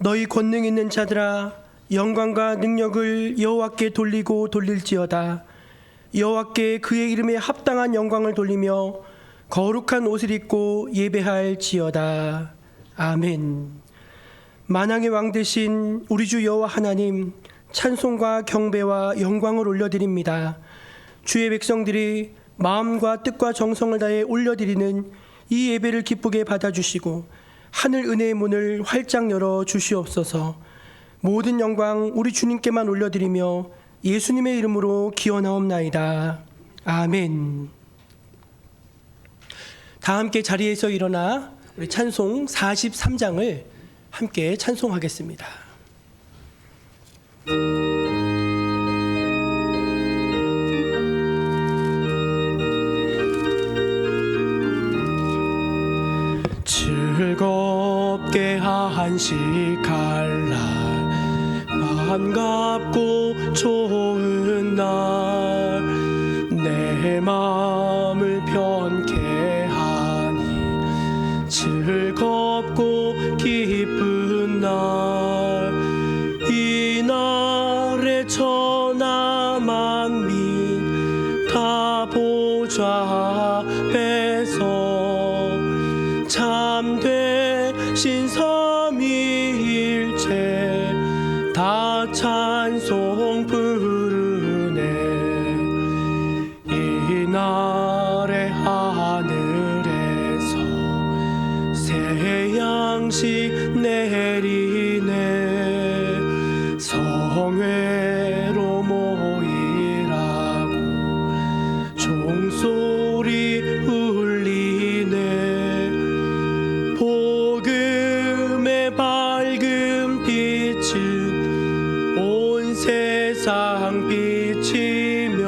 너희 권능 있는 자들아 영광과 능력을 여호와께 돌리고 돌릴지어다. 여호와께 그의 이름에 합당한 영광을 돌리며 거룩한 옷을 입고 예배할지어다. 아멘. 만왕의 왕 되신 우리 주 여호와 하나님, 찬송과 경배와 영광을 올려드립니다. 주의 백성들이 마음과 뜻과 정성을 다해 올려드리는 이 예배를 기쁘게 받아주시고 하늘 은혜의 문을 활짝 열어 주시옵소서. 모든 영광 우리 주님께만 올려드리며 예수님의 이름으로 기원하옵나이다. 아멘. 다 함께 자리에서 일어나 우리 찬송 43장을 함께 찬송하겠습니다. 즐겁게 한식할 날, 반갑고 좋은 날, 내 마음을 편케 하니 즐겁고 기쁜 날, 이날에 천하 만민 다 보좌 앞에서 참되신 삼위일체 다 찬송 부르네. 이날의 하늘에서 새 양식 내리네. 성회로 모이라고 종소리 울리네. 복음의 밝은 빛은 온 세상 비치며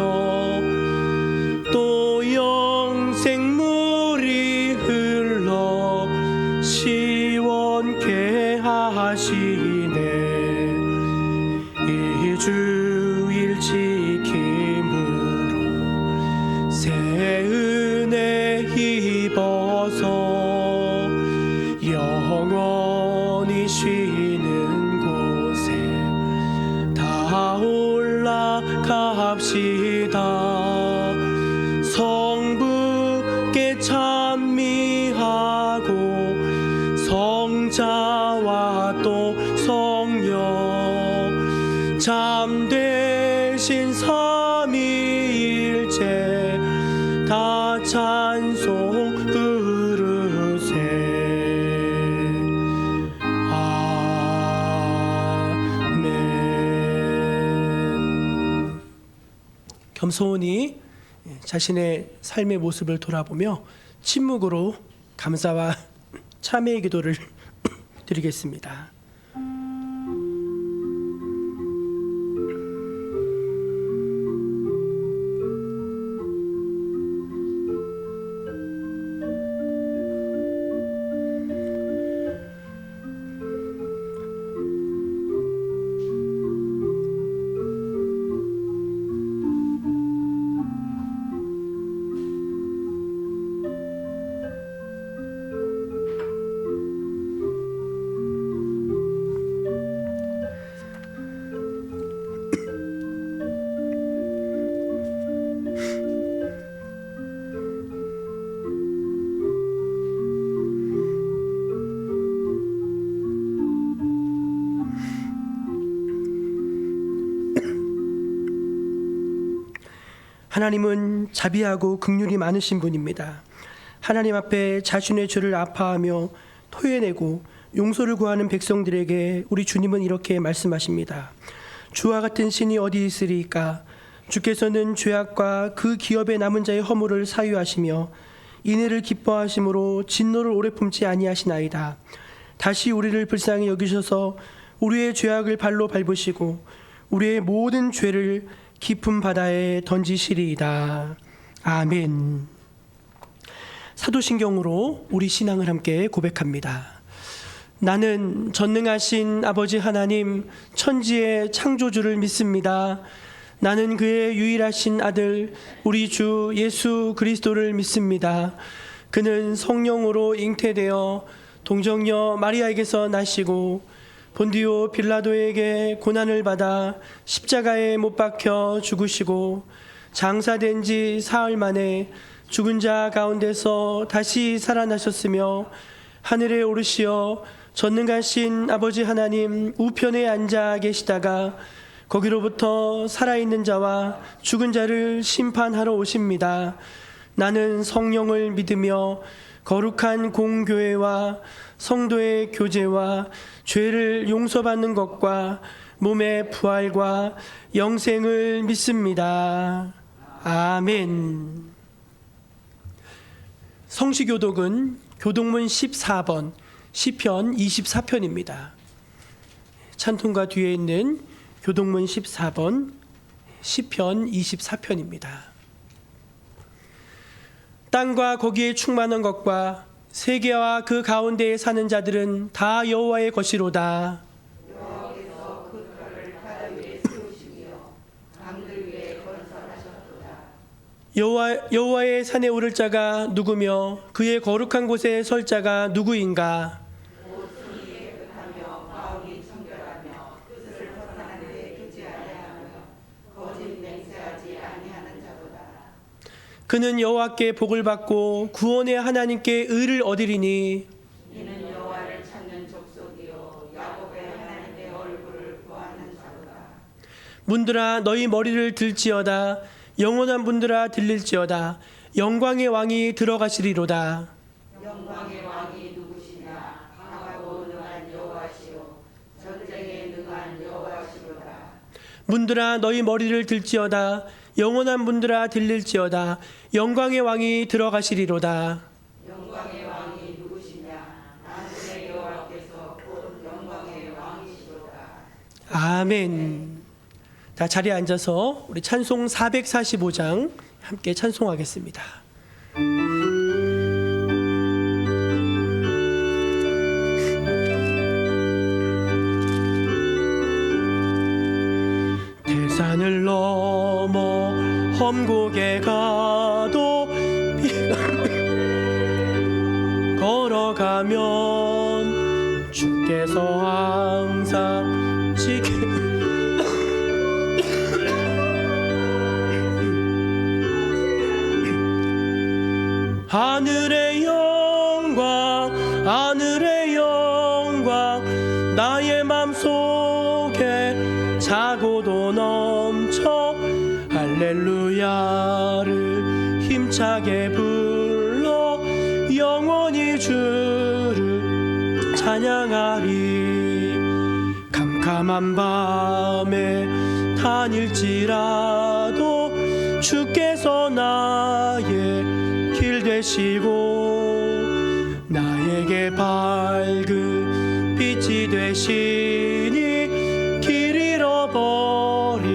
또 영생물이 흘러 시원케 하시네. 이 주일 지킴으로 새 은혜 입어서 영원히 쉬는 곳에 다 올라갑시다. 성부께 찬미하고 성자와 또 성령 참되신 삼위일체 다 찬송 부르세. 아멘. 겸손히 자신의 삶의 모습을 돌아보며 침묵으로 감사와 참회의 기도를 드리겠습니다. 하나님은 자비하고 긍휼이 많으신 분입니다. 하나님 앞에 자신의 죄를 아파하며 토해내고 용서를 구하는 백성들에게 우리 주님은 이렇게 말씀하십니다. 주와 같은 신이 어디 있으리까? 주께서는 죄악과 그 기업에 남은 자의 허물을 사유하시며 인애를 기뻐하심으로 진노를 오래 품지 아니하시나이다. 다시 우리를 불쌍히 여기셔서 우리의 죄악을 발로 밟으시고 우리의 모든 죄를 깊은 바다에 던지시리이다. 아멘. 사도신경으로 우리 신앙을 함께 고백합니다. 나는 전능하신 아버지 하나님 천지의 창조주를 믿습니다. 나는 그의 유일하신 아들 우리 주 예수 그리스도를 믿습니다. 그는 성령으로 잉태되어 동정녀 마리아에게서 나시고 본디오 빌라도에게 고난을 받아 십자가에 못 박혀 죽으시고 장사된 지 사흘 만에 죽은 자 가운데서 다시 살아나셨으며 하늘에 오르시어 전능하신 아버지 하나님 우편에 앉아 계시다가 거기로부터 살아있는 자와 죽은 자를 심판하러 오십니다. 나는 성령을 믿으며 거룩한 공교회와 성도의 교제와 죄를 용서받는 것과 몸의 부활과 영생을 믿습니다. 아멘. 성시교독은 교독문 14번 시편 24편입니다. 찬송가 뒤에 있는 교독문 14번 시편 24편입니다. 땅과 거기에 충만한 것과 세계와 그 가운데에 사는 자들은 다 여호와의 것이로다. 여호와께서 그 별을 바다 위에 세우시며 강들 위에 건설하셨도다. 여호와의 산에 오를 자가 누구며 그의 거룩한 곳에 설 자가 누구인가? 곧 손이 깨끗하며 마음이 청결하며 뜻을 벗어나는데 두지 아니하며 거짓 맹세하지 아니하는 자보다. 그는 여호와께 복을 받고 구원의 하나님께 의를 얻으리니 이는 여호와를 찾는 족속이요 야곱의 하나님의 얼굴을 구하는 자보다. 문들아 너희 머리를 들지어다. 영원한 문들아 들릴지어다. 영광의 왕이 들어가시리로다. 영광의 왕이 누구시냐? 강하고 능한 여호와시요 전쟁에 능한 여호와시로다. 문들아 너희 머리를 들지어다. 영원한 문들아 들릴지어다. 영광의 왕이 들어가시리로다. 영광의 왕이 누구시냐? 만군의 여호와께서 곧 영광의 왕이시로다. 아멘. 다 자리에 앉아서 우리 찬송 445장 함께 찬송하겠습니다. 대산을 넘어 험곡에 가도 걸어가면 주께서 항상 하늘의 영광 하늘의 영광 나의 맘속에 차고도 넘쳐 할렐루야를 힘차게 불러 영원히 주를 찬양하리. 캄캄한 밤에 다닐지라도 주께서 나의 길 되시고 나에게 밝은 빛이 되시니 길 잃어버릴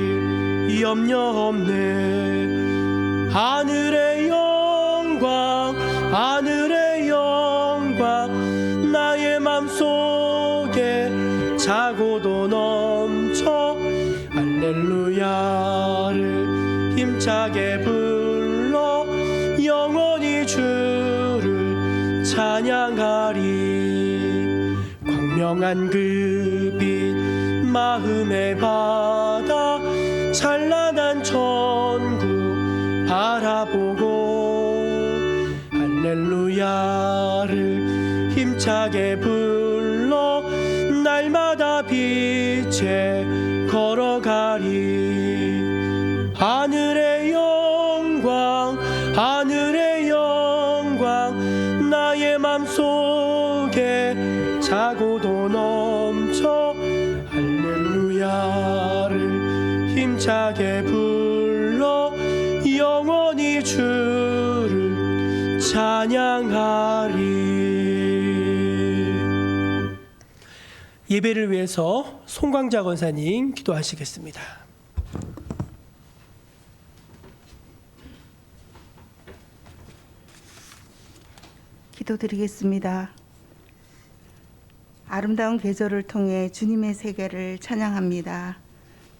염려 없네. 하늘의 영광 하늘의 영광 나의 맘속에 차고도 넘쳐 할렐루야를 힘차게 불러 영원히 주를 찬양하리. 광명한 그 빛 마음에 받아 찬란한 천국 바라보고 할렐루야를 힘차게 불러 날마다 빛에 걸어가리. 하늘의 영광 하늘의 영광 나의 맘속에 차고도 넘쳐 할렐루야를 힘차게 불러 영원히 주를 찬양하리. 예배를 위해서 송광자 권사님 기도하시겠습니다. 기도드리겠습니다. 아름다운 계절을 통해 주님의 세계를 찬양합니다.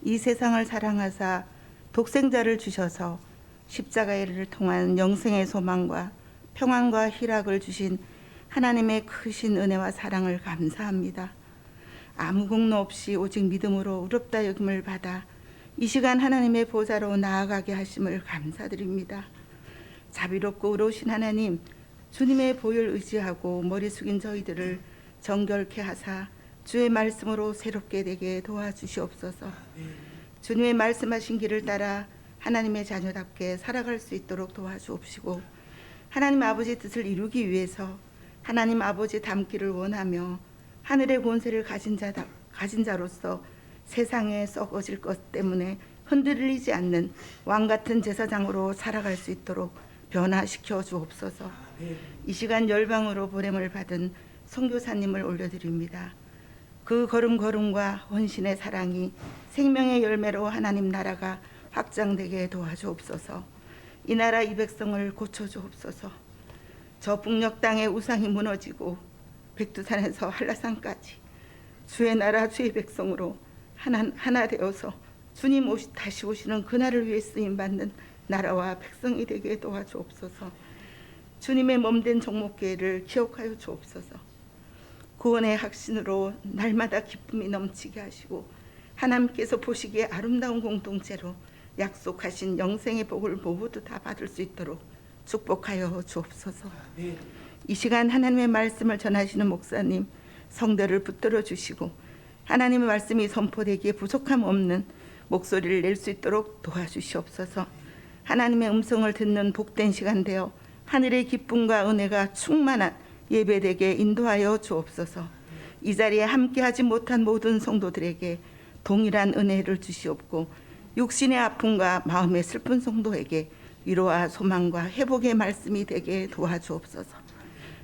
이 세상을 사랑하사 독생자를 주셔서 십자가를 통한 영생의 소망과 평안과 희락을 주신 하나님의 크신 은혜와 사랑을 감사합니다. 아무 공로 없이 오직 믿음으로 의롭다 여김을 받아 이 시간 하나님의 보좌로 나아가게 하심을 감사드립니다. 자비롭고 의로우신 하나님, 주님의 보혈 의지하고 머리 숙인 저희들을 정결케 하사 주의 말씀으로 새롭게 되게 도와주시옵소서. 주님의 말씀하신 길을 따라 하나님의 자녀답게 살아갈 수 있도록 도와주옵시고, 하나님 아버지 뜻을 이루기 위해서 하나님 아버지 닮기를 원하며 하늘의 권세를 가진 자로서 세상에 썩어질 것 때문에 흔들리지 않는 왕 같은 제사장으로 살아갈 수 있도록 변화시켜 주옵소서. 이 시간 열방으로 보냄을 받은 선교사님을 올려드립니다. 그 걸음걸음과 헌신의 사랑이 생명의 열매로 하나님 나라가 확장되게 도와주옵소서. 이 나라 이 백성을 고쳐주옵소서. 저 북녘 땅의 우상이 무너지고 백두산에서 한라산까지 주의 나라 주의 백성으로 하나 되어서 주님 다시 오시는 그날을 위해 쓰임받는 나라와 백성이 되게 도와주옵소서. 주님의 몸된 종목교회를 기억하여 주옵소서. 구원의 확신으로 날마다 기쁨이 넘치게 하시고 하나님께서 보시기에 아름다운 공동체로 약속하신 영생의 복을 모두 다 받을 수 있도록 축복하여 주옵소서. 이 시간 하나님의 말씀을 전하시는 목사님, 성도를 붙들어 주시고 하나님의 말씀이 선포되기에 부족함 없는 목소리를 낼 수 있도록 도와주시옵소서. 하나님의 음성을 듣는 복된 시간 되어 하늘의 기쁨과 은혜가 충만한 예배되게 인도하여 주옵소서. 이 자리에 함께하지 못한 모든 성도들에게 동일한 은혜를 주시옵고, 육신의 아픔과 마음의 슬픈 성도에게 위로와 소망과 회복의 말씀이 되게 도와주옵소서.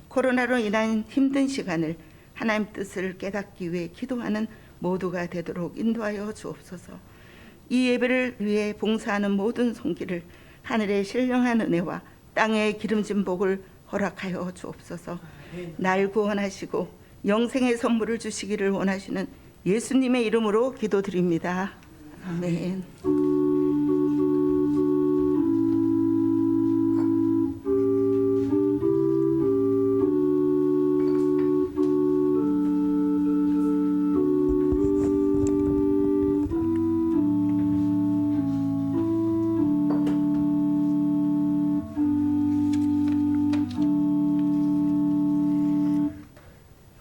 코로나로 인한 힘든 시간을 하나님 뜻을 깨닫기 위해 기도하는 모두가 되도록 인도하여 주옵소서. 이 예배를 위해 봉사하는 모든 손길을 하늘의 신령한 은혜와 땅의 기름진 복을 허락하여 주옵소서. 날 구원하시고 영생의 선물을 주시기를 원하시는 예수님의 이름으로 기도드립니다. 아멘.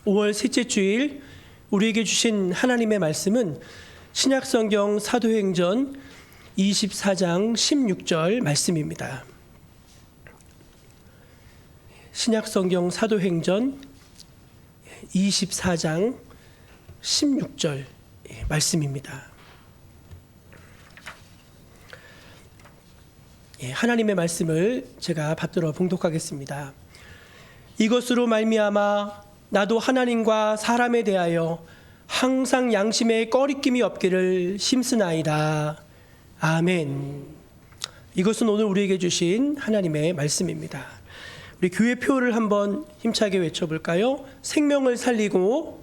(5월) 셋째 주일 우리에게 주신 하나님의 말씀은 신약성경 사도행전 24장 16절 말씀입니다. 신약성경 사도행전 24장 16절 말씀입니다. 하나님의 말씀을 제가 받들어 봉독하겠습니다. 이것으로 말미암아 나도 하나님과 사람에 대하여 항상 양심에 꺼리낌이 없기를 힘쓰나이다. 아멘. 이것은 오늘 우리에게 주신 하나님의 말씀입니다. 우리 교회 표를 한번 힘차게 외쳐볼까요? 생명을 살리고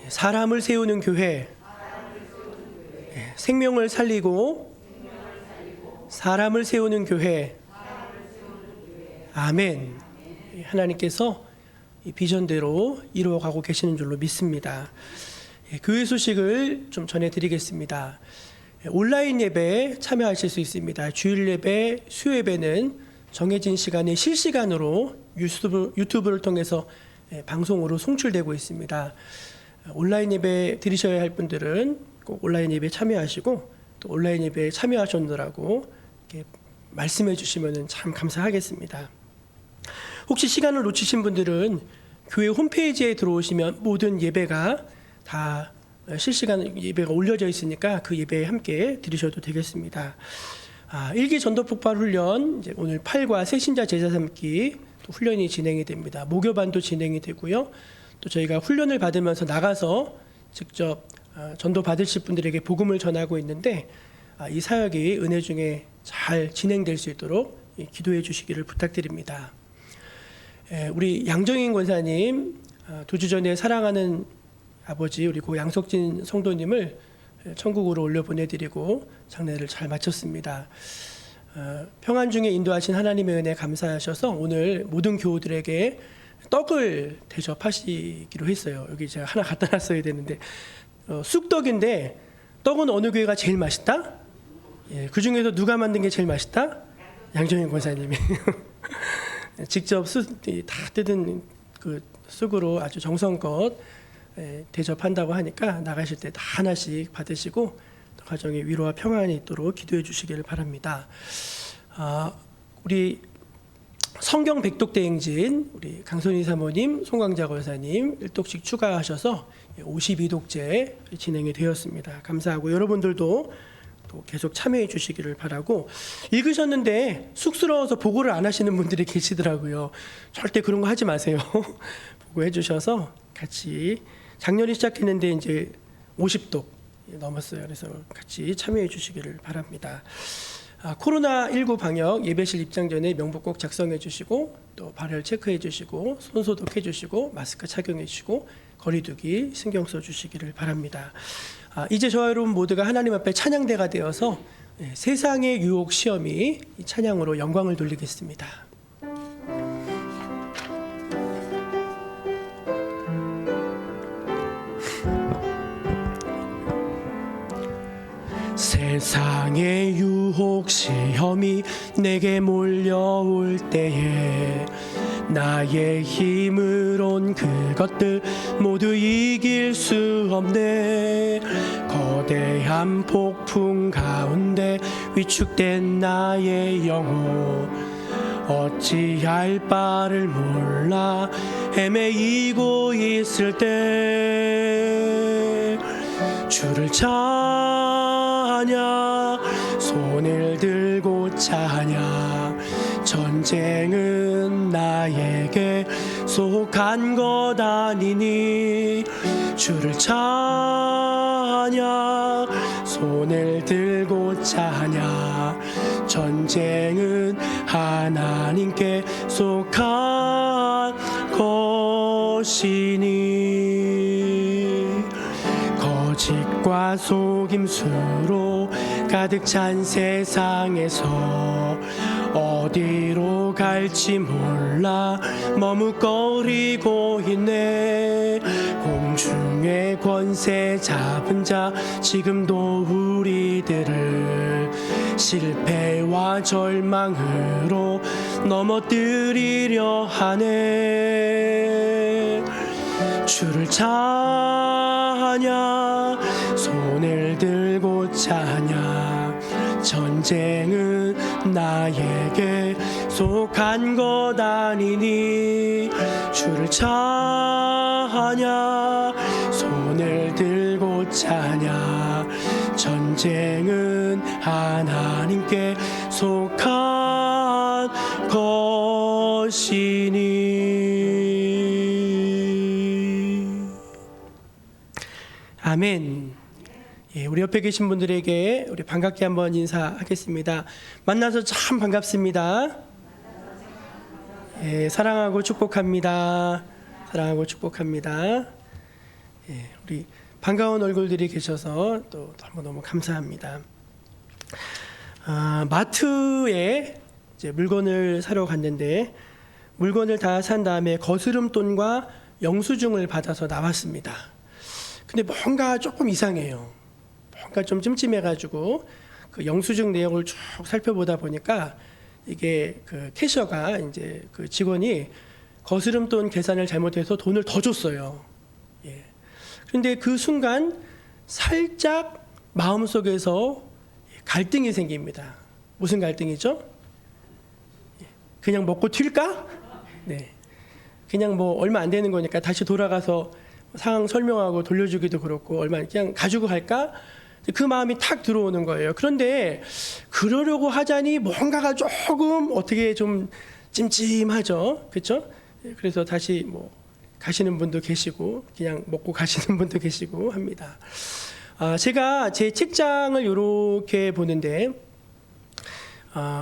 사람을 세우는 교회. 생명을 살리고 사람을 세우는 교회. 아멘. 하나님께서 이 비전대로 이루어가고 계시는 줄로 믿습니다. 교회 소식을 좀 전해드리겠습니다. 온라인 예배에 참여하실 수 있습니다. 주일 예배, 수요 예배는 정해진 시간에 실시간으로 유튜브를 통해서 방송으로 송출되고 있습니다. 온라인 예배 드리셔야 할 분들은 꼭 온라인 예배에 참여하시고, 또 온라인 예배에 참여하셨느라고 이렇게 말씀해 주시면 참 감사하겠습니다. 혹시 시간을 놓치신 분들은 교회 홈페이지에 들어오시면 모든 예배가 다 실시간 예배가 올려져 있으니까 그 예배에 함께 드리셔도 되겠습니다. 1기 전도폭발 훈련, 이제 오늘 8과 새신자 제자 삼기 또 훈련이 진행이 됩니다. 모교반도 진행이 되고요. 또 저희가 훈련을 받으면서 나가서 직접 전도 받으실 분들에게 복음을 전하고 있는데, 이 사역이 은혜 중에 잘 진행될 수 있도록 기도해 주시기를 부탁드립니다. 우리 양정인 권사님, 2주 전에 사랑하는 아버지 우리 고 양석진 성도님을 천국으로 올려 보내드리고 장례를 잘 마쳤습니다. 평안 중에 인도하신 하나님의 은혜 감사하셔서 오늘 모든 교우들에게 떡을 대접하시기로 했어요. 여기 제가 하나 갖다 놨어야 되는데 쑥떡인데 떡은 어느 교회가 제일 맛있다? 예, 그 중에서 누가 만든 게 제일 맛있다? 양정현 권사님이 직접 다 뜯은 그 쑥으로 아주 정성껏 대접한다고 하니까 나가실 때 다 하나씩 받으시고 가정의 위로와 평안이 있도록 기도해 주시기를 바랍니다. 우리 성경 백독대행진 우리 강선희 사모님, 송광자 권사님 1독씩 추가하셔서 52독째 진행이 되었습니다. 감사하고 여러분들도 또 계속 참여해 주시기를 바라고, 읽으셨는데 쑥스러워서 보고를 안 하시는 분들이 계시더라고요. 절대 그런 거 하지 마세요. 보고해 주셔서 같이 작년에 시작했는데 이제 50독 넘었어요. 그래서 같이 참여해 주시기를 바랍니다. 코로나19 방역 예배실 입장 전에 명부 꼭 작성해 주시고 또 발열 체크해 주시고 손 소독해 주시고 마스크 착용해 주시고 거리두기 신경 써 주시기를 바랍니다. 이제 저와 여러분 모두가 하나님 앞에 찬양대가 되어서 세상의 유혹 시험이 이 찬양으로 영광을 돌리겠습니다. 세상의 유혹 시험이 내게 몰려올 때에 나의 힘으론 그것들 모두 이길 수 없네. 거대한 폭풍 가운데 위축된 나의 영혼 어찌할 바를 몰라 헤매이고 있을 때 주를 찬양 손을 들고 찬양 전쟁은 나에게 속한 것 아니니 주를 찬양 손을 들고 찬양 전쟁은 하나님께 속한 것이니 거짓과 속임수로 가득 찬 세상에서 어디로 갈지 몰라 머뭇거리고 있네. 공중의 권세 잡은 자 지금도 우리들을 실패와 절망으로 넘어뜨리려 하네. 주를 찬양 손을 들고 찬양 전쟁은 나에게 속한 것 아니니 주를 찬양 손을 들고 찬양 전쟁은 하나님께 속한 것이니. 아멘. 예, 우리 옆에 계신 분들에게 우리 반갑게 한번 인사하겠습니다. 만나서 참 반갑습니다. 예, 사랑하고 축복합니다. 사랑하고 축복합니다. 예, 우리 반가운 얼굴들이 계셔서 또 너무 감사합니다. 마트에 이제 물건을 사러 갔는데 물건을 다 산 다음에 거스름돈과 영수증을 받아서 나왔습니다. 근데 뭔가 조금 이상해요. 뭔가 좀 찜찜해가지고 그 영수증 내용을 쭉 살펴보다 보니까 이게 그 캐셔가 이제 그 직원이 거스름돈 계산을 잘못해서 돈을 더 줬어요. 예. 그런데 그 순간 살짝 마음속에서 갈등이 생깁니다. 무슨 갈등이죠? 그냥 먹고 튈까? 네. 그냥 뭐 얼마 안 되는 거니까 다시 돌아가서 상황 설명하고 돌려주기도 그렇고 얼마 그냥 가지고 갈까? 그 마음이 탁 들어오는 거예요. 그런데 그러려고 하자니 뭔가가 조금 어떻게 좀 찜찜하죠, 그렇죠? 그래서 다시 뭐 가시는 분도 계시고 그냥 먹고 가시는 분도 계시고 합니다. 제가 제 책장을 이렇게 보는데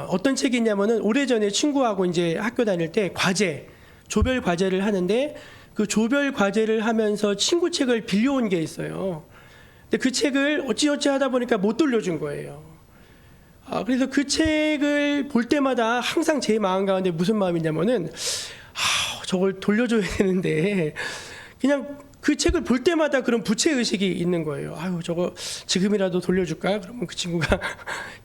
어떤 책이 있냐면은 오래전에 친구하고 이제 학교 다닐 때 과제, 조별 과제를 하는데 그 조별 과제를 하면서 친구 책을 빌려온 게 있어요. 근데 그 책을 어찌어찌 하다 보니까 못 돌려준 거예요. 그래서 그 책을 볼 때마다 항상 제 마음 가운데 무슨 마음이냐면은 저걸 돌려줘야 되는데 그냥 그 책을 볼 때마다 그런 부채의식이 있는 거예요. 아유, 저거 지금이라도 돌려줄까? 그러면 그 친구가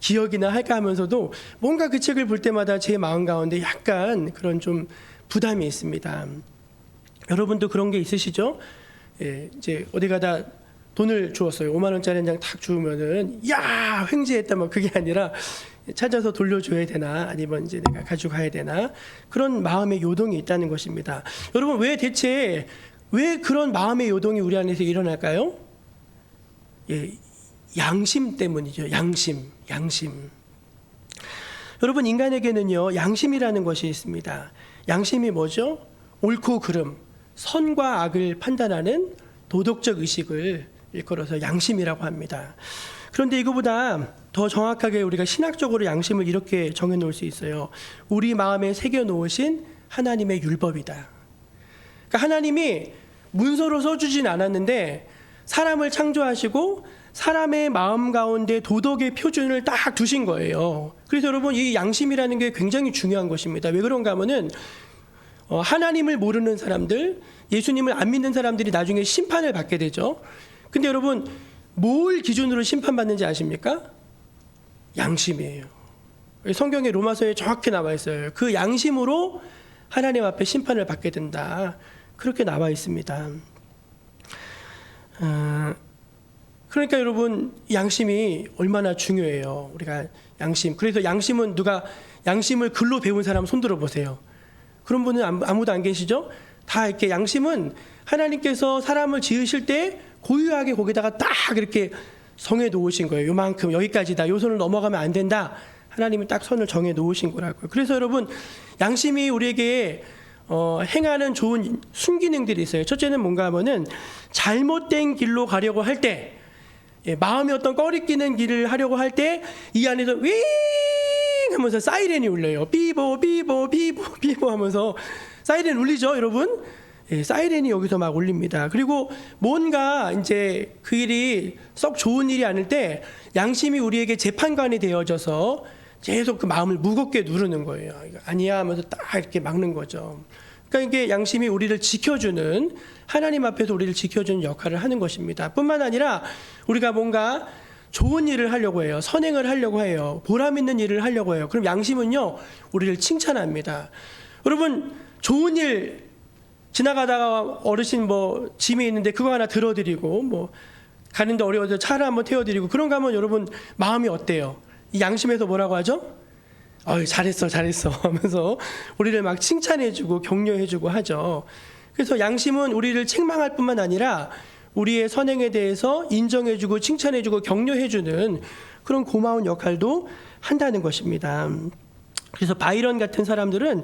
기억이나 할까 하면서도 뭔가 그 책을 볼 때마다 제 마음 가운데 약간 그런 좀 부담이 있습니다. 여러분도 그런 게 있으시죠? 예, 이제 어디 가다 돈을 주었어요. 5만 원짜리 한 장 탁 주면은 야, 횡재했다 뭐 그게 아니라 찾아서 돌려줘야 되나 아니면 이제 내가 가져가야 되나 그런 마음의 요동이 있다는 것입니다. 여러분 왜 그런 마음의 요동이 우리 안에서 일어날까요? 예, 양심 때문이죠. 양심. 여러분 인간에게는요 양심이라는 것이 있습니다. 양심이 뭐죠? 옳고 그름, 선과 악을 판단하는 도덕적 의식을 일컬어서 양심이라고 합니다. 그런데 이거보다 더 정확하게 우리가 신학적으로 양심을 이렇게 정해놓을 수 있어요. 우리 마음에 새겨놓으신 하나님의 율법이다. 그러니까 하나님이 문서로 써주진 않았는데 사람을 창조하시고 사람의 마음 가운데 도덕의 표준을 딱 두신 거예요. 그래서 여러분 이 양심이라는 게 굉장히 중요한 것입니다. 왜 그런가 하면은 하나님을 모르는 사람들, 예수님을 안 믿는 사람들이 나중에 심판을 받게 되죠. 근데 여러분 뭘 기준으로 심판받는지 아십니까? 양심이에요. 성경의 로마서에 정확히 나와 있어요. 그 양심으로 하나님 앞에 심판을 받게 된다. 그렇게 나와 있습니다. 그러니까 여러분 양심이 얼마나 중요해요. 우리가 양심. 그래서 양심은 누가 양심을 글로 배운 사람 손 들어 보세요. 그런 분은 아무도 안 계시죠? 다 이렇게 양심은 하나님께서 사람을 지으실 때 고유하게 거기다가 딱 이렇게 정해 놓으신 거예요. 요만큼 여기까지다. 요 선을 넘어가면 안 된다. 하나님이 딱 선을 정해 놓으신 거라고요. 그래서 여러분 양심이 우리에게 행하는 좋은 순기능들이 있어요. 첫째는 뭔가 하면은 잘못된 길로 가려고 할 때, 마음이 어떤 꺼리끼는 길을 하려고 할 때 이 안에서 윙 하면서 사이렌이 울려요. 삐보 삐보 삐보 삐보 하면서 사이렌 울리죠, 여러분? 사이렌이 여기서 막 울립니다. 그리고 뭔가 이제 그 일이 썩 좋은 일이 아닐 때 양심이 우리에게 재판관이 되어져서 계속 그 마음을 무겁게 누르는 거예요. 아니야 하면서 딱 이렇게 막는 거죠. 그러니까 이게 양심이 우리를 지켜주는, 하나님 앞에서 우리를 지켜주는 역할을 하는 것입니다. 뿐만 아니라 우리가 뭔가 좋은 일을 하려고 해요. 선행을 하려고 해요. 보람 있는 일을 하려고 해요. 그럼 양심은요 우리를 칭찬합니다. 여러분 좋은 일 지나가다가 어르신 뭐 짐이 있는데 그거 하나 들어드리고 뭐 가는데 어려워서 차를 한번 태워드리고 그런 거 하면 여러분 마음이 어때요? 이 양심에서 뭐라고 하죠? 잘했어 하면서 우리를 막 칭찬해주고 격려해주고 하죠. 그래서 양심은 우리를 책망할 뿐만 아니라 우리의 선행에 대해서 인정해주고 칭찬해주고 격려해주는 그런 고마운 역할도 한다는 것입니다. 그래서 바이런 같은 사람들은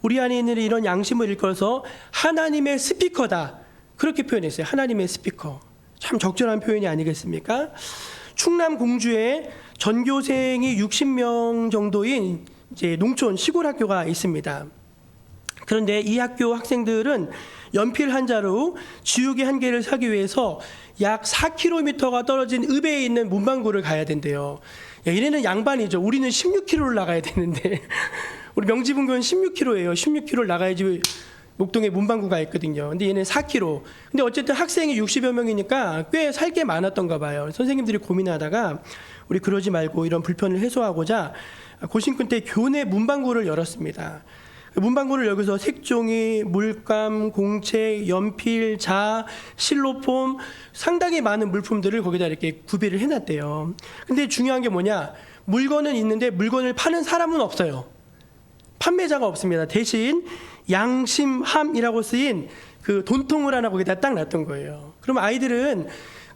우리 안에 있는 이런 양심을 일컬어서 하나님의 스피커다 그렇게 표현했어요. 하나님의 스피커. 참 적절한 표현이 아니겠습니까? 충남 공주에 전교생이 60명 정도인 이제 농촌 시골 학교가 있습니다. 그런데 이 학교 학생들은 연필 한 자루 지우개 한 개를 사기 위해서 약 4km가 떨어진 읍에 있는 문방구를 가야 된대요. 얘네는 양반이죠. 우리는 16km를 나가야 되는데 우리 명지분교는 16km예요. 16km를 나가야지 목동에 문방구가 있거든요. 근데 얘는 4km. 근데 어쨌든 학생이 60여 명이니까 꽤 살 게 많았던가 봐요. 선생님들이 고민하다가 우리 그러지 말고 이런 불편을 해소하고자 고심 끝에 교내 문방구를 열었습니다. 문방구를 여기서 색종이, 물감, 공책, 연필, 자, 실로폼 상당히 많은 물품들을 거기다 이렇게 구비를 해놨대요. 근데 중요한 게 뭐냐? 물건은 있는데 물건을 파는 사람은 없어요. 판매자가 없습니다. 대신 양심함이라고 쓰인 그 돈통을 하나 거기다 딱 놨던 거예요. 그럼 아이들은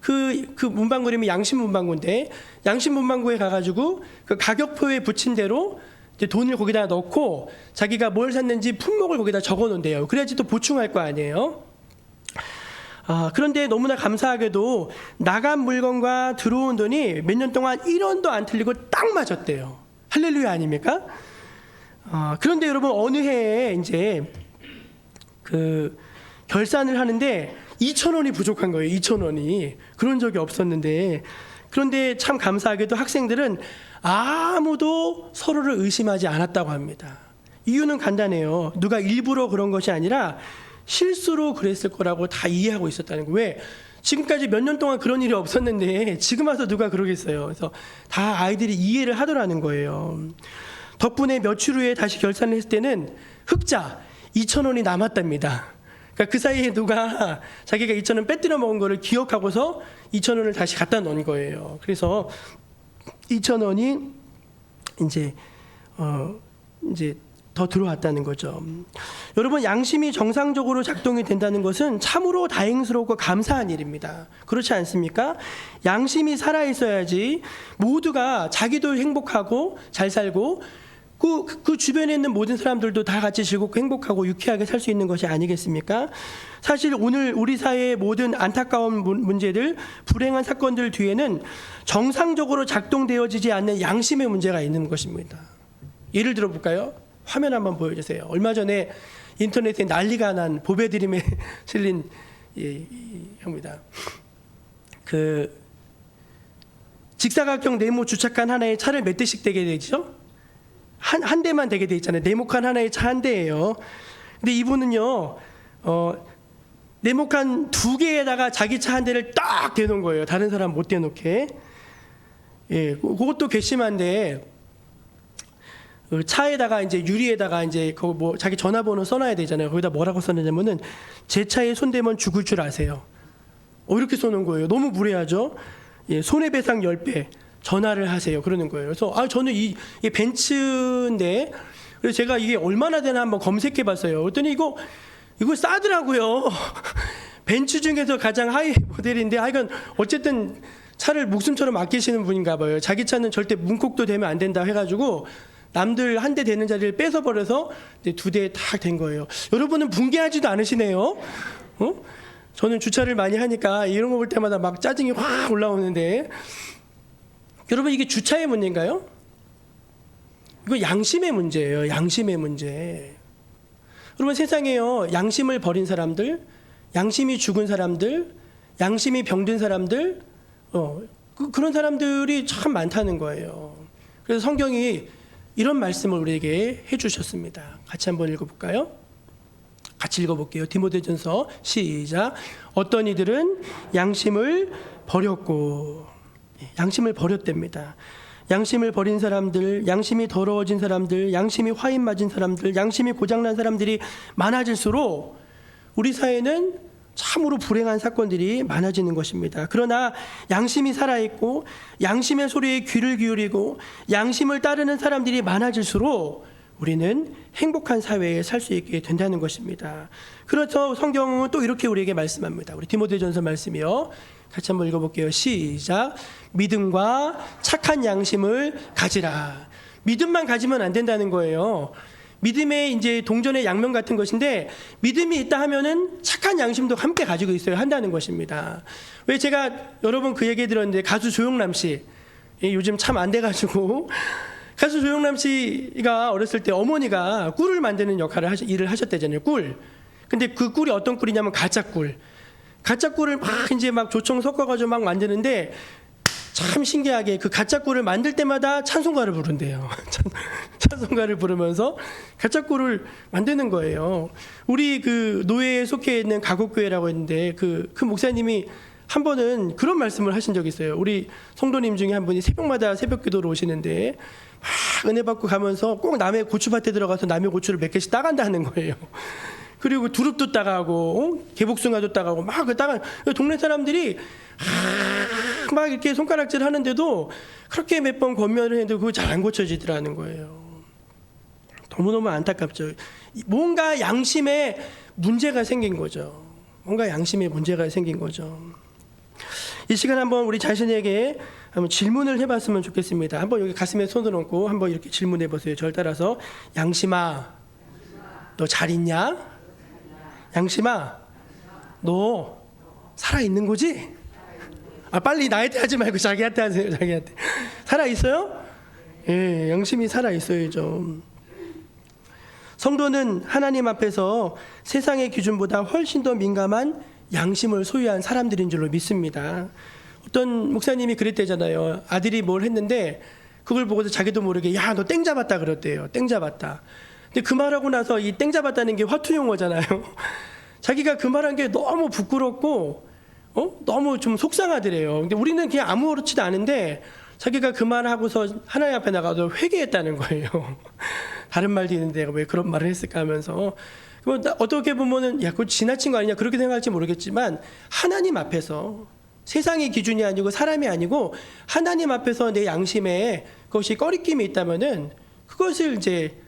그 문방구 이름이 양심 문방구인데 양심 문방구에 가가지고 그 가격표에 붙인 대로 이제 돈을 거기다 넣고 자기가 뭘 샀는지 품목을 거기다 적어 놓은대요. 그래야지 또 보충할 거 아니에요. 그런데 너무나 감사하게도 나간 물건과 들어온 돈이 몇 년 동안 1원도 안 틀리고 딱 맞았대요. 할렐루야 아닙니까? 그런데 여러분 어느 해에 이제 그 결산을 하는데 2,000원이 부족한 거예요. 2,000원이. 그런 적이 없었는데 그런데 참 감사하게도 학생들은 아무도 서로를 의심하지 않았다고 합니다. 이유는 간단해요. 누가 일부러 그런 것이 아니라 실수로 그랬을 거라고 다 이해하고 있었다는 거예요. 왜? 지금까지 몇 년 동안 그런 일이 없었는데 지금 와서 누가 그러겠어요. 그래서 다 아이들이 이해를 하더라는 거예요. 덕분에 며칠 후에 다시 결산을 했을 때는 흑자 2,000원이 남았답니다. 그러니까 그 사이에 누가 자기가 2,000원 빼뜨려 먹은 거를 기억하고서 2,000원을 다시 갖다 놓은 거예요. 그래서 2,000원이 이제 더 들어왔다는 거죠. 여러분, 양심이 정상적으로 작동이 된다는 것은 참으로 다행스럽고 감사한 일입니다. 그렇지 않습니까? 양심이 살아있어야지 모두가 자기도 행복하고 잘 살고 그 주변에 있는 모든 사람들도 다 같이 즐겁고 행복하고 유쾌하게 살 수 있는 것이 아니겠습니까? 사실 오늘 우리 사회의 모든 안타까운 문제들, 불행한 사건들 뒤에는 정상적으로 작동되어지지 않는 양심의 문제가 있는 것입니다. 예를 들어 볼까요? 화면 한번 보여주세요. 얼마 전에 인터넷에 난리가 난 보배드림에 실린 형입니다. 그 직사각형 네모 주차칸 하나에 차를 몇 대씩 대게 되죠? 한 대만 되게 돼 있잖아요. 네모칸 하나에 차 한 대예요. 근데 이분은요, 네모칸 두 개에다가 자기 차 한 대를 딱 대놓은 거예요. 다른 사람 못 대놓게. 예, 그것도 괘씸한데 그 차에다가 이제 유리에다가 이제 그 뭐 자기 전화번호 써놔야 되잖아요. 거기다 뭐라고 써놨냐면은 제 차에 손대면 죽을 줄 아세요. 이렇게 써놓은 거예요. 너무 무례하죠. 예, 손해배상 10배. 전화를 하세요. 그러는 거예요. 그래서 저는 이 벤츠인데, 그래서 제가 이게 얼마나 되나 한번 검색해 봤어요. 그랬더니 이거 싸더라고요. 벤츠 중에서 가장 하이 모델인데, 하여간 어쨌든 차를 목숨처럼 아끼시는 분인가 봐요. 자기 차는 절대 문콕도 되면 안 된다 해가지고 남들 한 대 되는 자리를 뺏어 버려서 두 대 딱 된 거예요. 여러분은 붕괴하지도 않으시네요. 저는 주차를 많이 하니까 이런 거 볼 때마다 막 짜증이 확 올라오는데, 여러분, 이게 주차의 문제인가요? 이거 양심의 문제예요. 양심의 문제. 여러분, 세상에요, 양심을 버린 사람들, 양심이 죽은 사람들, 양심이 병든 사람들, 그런 사람들이 참 많다는 거예요. 그래서 성경이 이런 말씀을 우리에게 해주셨습니다. 같이 한번 읽어볼까요? 같이 읽어볼게요. 디모데전서 시작. 어떤 이들은 양심을 버렸고, 양심을 버렸답니다. 양심을 버린 사람들, 양심이 더러워진 사람들, 양심이 화인 맞은 사람들, 양심이 고장난 사람들이 많아질수록 우리 사회는 참으로 불행한 사건들이 많아지는 것입니다. 그러나 양심이 살아있고 양심의 소리에 귀를 기울이고 양심을 따르는 사람들이 많아질수록 우리는 행복한 사회에 살 수 있게 된다는 것입니다. 그래서 성경은 또 이렇게 우리에게 말씀합니다. 우리 디모데전서 말씀이요. 같이 한번 읽어볼게요. 시작. 믿음과 착한 양심을 가지라. 믿음만 가지면 안 된다는 거예요. 믿음의 이제 동전의 양면 같은 것인데, 믿음이 있다 하면은 착한 양심도 함께 가지고 있어야 한다는 것입니다. 왜 제가 여러분 그 얘기 들었는데, 가수 조영남 씨 요즘 참 안 돼가지고, 가수 조영남 씨가 어렸을 때 어머니가 꿀을 만드는 일을 하셨대잖아요. 꿀. 근데 그 꿀이 어떤 꿀이냐면 가짜 꿀. 가짜 꿀을 막 조청 섞어가지고 막 만드는데, 참 신기하게 그 가짜 꿀을 만들 때마다 찬송가를 부른대요. 찬송가를 부르면서 가짜 꿀을 만드는 거예요. 우리 그 노예에 속해 있는 가곡교회라고 했는데, 그 목사님이 한 번은 그런 말씀을 하신 적이 있어요. 우리 성도님 중에 한 분이 새벽마다 새벽 기도로 오시는데 막 은혜 받고 가면서 꼭 남의 고추밭에 들어가서 남의 고추를 몇 개씩 따간다는 거예요. 그리고 두릅도 따가고 개복숭아도 따가고 막 따가. 동네 사람들이 막 이렇게 손가락질 하는데도 그렇게 몇 번 권면을 해도 그거 잘 안 고쳐지더라는 거예요. 너무너무 안타깝죠. 뭔가 양심에 문제가 생긴 거죠. 뭔가 양심에 문제가 생긴 거죠. 이 시간 한번 우리 자신에게 한번 질문을 해봤으면 좋겠습니다. 한번 여기 가슴에 손을 얹고 한번 이렇게 질문해 보세요. 저를 따라서. 양심아, 너 잘 있냐? 양심아, 너 살아있는 거지? 빨리 나한테 하지 말고 자기한테 하세요. 자기한테. 살아있어요? 예, 양심이 살아있어야죠. 성도는 하나님 앞에서 세상의 기준보다 훨씬 더 민감한 양심을 소유한 사람들인 줄로 믿습니다. 어떤 목사님이 그랬대잖아요. 아들이 뭘 했는데 그걸 보고서 자기도 모르게 야, 너 땡 잡았다 그랬대요. 땡 잡았다. 근데 그 말하고 나서 이 땡 잡았다는 게 화투 용어잖아요. 자기가 그 말한 게 너무 부끄럽고 너무 좀 속상하더래요. 근데 우리는 그냥 아무렇지도 않은데 자기가 그 말을 하고서 하나님 앞에 나가서 회개했다는 거예요. 다른 말도 있는데 내가 왜 그런 말을 했을까 하면서. 어떻게 보면은 야, 그거 지나친 거 아니냐 그렇게 생각할지 모르겠지만 하나님 앞에서 세상의 기준이 아니고 사람이 아니고 하나님 앞에서 내 양심에 그것이 꺼리낌이 있다면은 그것을 이제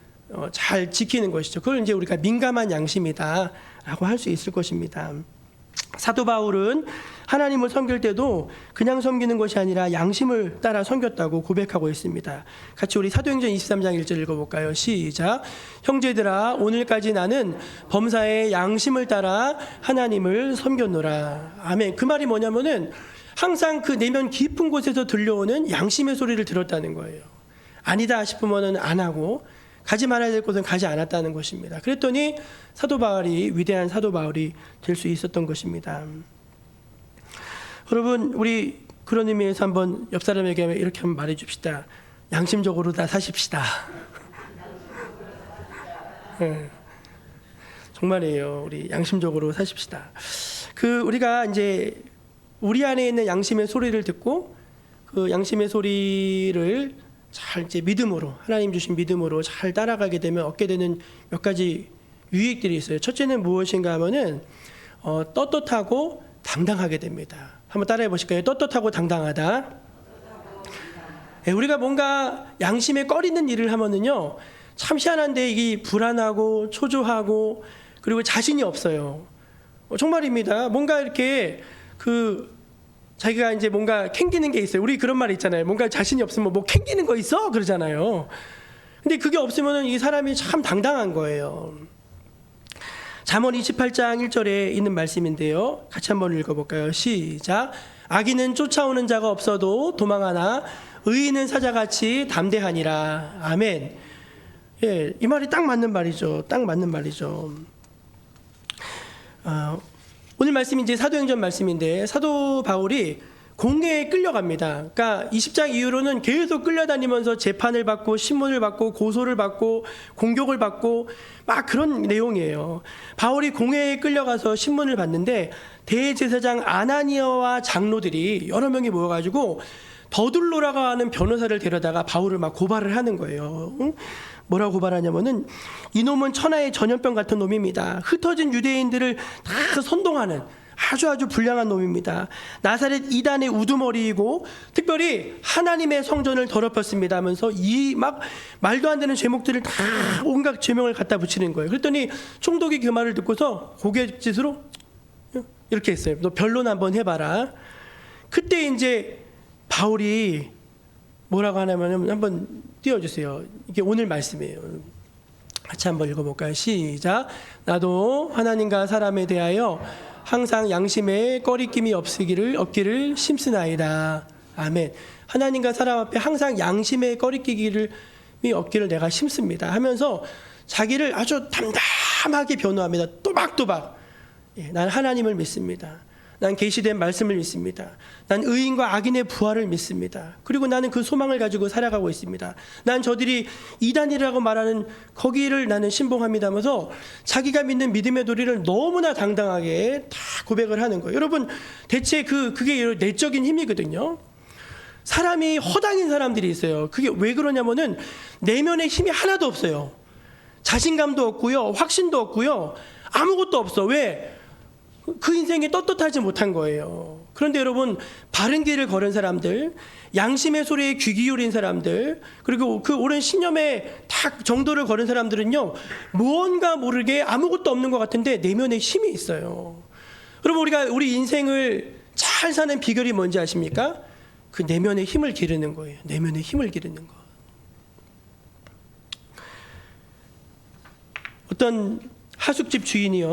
잘 지키는 것이죠. 그걸 이제 우리가 민감한 양심이다라고 할 수 있을 것입니다. 사도 바울은 하나님을 섬길 때도 그냥 섬기는 것이 아니라 양심을 따라 섬겼다고 고백하고 있습니다. 같이 우리 사도행전 23장 1절 읽어볼까요? 시작. 형제들아 오늘까지 나는 범사의 양심을 따라 하나님을 섬겼노라. 아멘. 그 말이 뭐냐면은 항상 그 내면 깊은 곳에서 들려오는 양심의 소리를 들었다는 거예요. 아니다 싶으면은 안 하고 가지 말아야 될 곳은 가지 않았다는 것입니다. 그랬더니 사도 바울이 위대한 사도 바울이 될 수 있었던 것입니다. 여러분 우리 그런 의미에서 한번 옆 사람에게 이렇게 한번 말해줍시다. 양심적으로 다 사십시다. 네. 정말이에요. 우리 양심적으로 사십시다. 우리가 이제 우리 안에 있는 양심의 소리를 듣고 그 양심의 소리를 잘 이제 믿음으로 하나님 주신 믿음으로 잘 따라가게 되면 얻게 되는 몇 가지 유익들이 있어요. 첫째는 무엇인가 하면은 떳떳하고 당당하게 됩니다. 한번 따라해 보실까요? 떳떳하고 당당하다. 네, 우리가 뭔가 양심에 꺼리는 일을 하면은요 참 희한한데 이게 불안하고 초조하고 그리고 자신이 없어요. 정말입니다. 뭔가 이렇게 자기가 이제 뭔가 캥기는 게 있어요. 우리 그런 말 있잖아요. 뭔가 자신이 없으면 뭐 캥기는 거 있어? 그러잖아요. 근데 그게 없으면은 이 사람이 참 당당한 거예요. 잠언 28장 1절에 있는 말씀인데요. 같이 한번 읽어볼까요? 시작. 악인은 쫓아오는 자가 없어도 도망하나 의인은 사자같이 담대하니라. 아멘. 예, 이 말이 딱 맞는 말이죠. 딱 맞는 말이죠. 오늘 말씀이 이제 사도행전 말씀인데 사도 바울이 공회에 끌려갑니다. 그러니까 20장 이후로는 계속 끌려다니면서 재판을 받고 신문을 받고 고소를 받고 공격을 받고 막 그런 내용이에요. 바울이 공회에 끌려가서 신문을 받는데 대제사장 아나니아와 장로들이 여러 명이 모여가지고 더둘로라고 하는 변호사를 데려다가 바울을 막 고발을 하는 거예요. 응? 뭐라고 고발하냐면은 이놈은 천하의 전염병 같은 놈입니다. 흩어진 유대인들을 다 선동하는 아주 불량한 놈입니다. 나사렛 이단의 우두머리이고 특별히 하나님의 성전을 더럽혔습니다 하면서 이 막 말도 안 되는 제목들을 다 온갖 제명을 갖다 붙이는 거예요. 그랬더니 총독이 그 말을 듣고서 고갯짓으로 이렇게 했어요. 너 변론 한번 해봐라. 그때 이제 바울이 뭐라고 하냐면 한번 띄워주세요. 이게 오늘 말씀이에요. 같이 한번 읽어볼까요? 시작. 나도 하나님과 사람에 대하여 항상 양심에 꺼리낌이 없기를 심쓰나이다. 아멘. 하나님과 사람 앞에 항상 양심에 꺼리낌이 없기를 내가 심습니다 하면서 자기를 아주 담담하게 변호합니다. 또박또박. 예, 난 하나님을 믿습니다. 난 계시된 말씀을 믿습니다. 난 의인과 악인의 부활을 믿습니다. 그리고 나는 그 소망을 가지고 살아가고 있습니다. 난 저들이 이단이라고 말하는 거기를 나는 신봉합니다 하면서 자기가 믿는 믿음의 도리를 너무나 당당하게 다 고백을 하는 거예요. 여러분 대체 그게 내적인 힘이거든요. 사람이 허당인 사람들이 있어요. 그게 왜 그러냐면은 내면에 힘이 하나도 없어요. 자신감도 없고요. 확신도 없고요. 아무것도 없어. 왜? 그 인생이 떳떳하지 못한 거예요. 그런데 여러분 바른 길을 걸은 사람들, 양심의 소리에 귀 기울인 사람들, 그리고 그 옳은 신념에 딱 정도를 걸은 사람들은요 무언가 모르게 아무것도 없는 것 같은데 내면에 힘이 있어요. 여러분 우리 인생을 잘 사는 비결이 뭔지 아십니까? 그 내면의 힘을 기르는 거예요. 내면의 힘을 기르는 거. 어떤 하숙집 주인이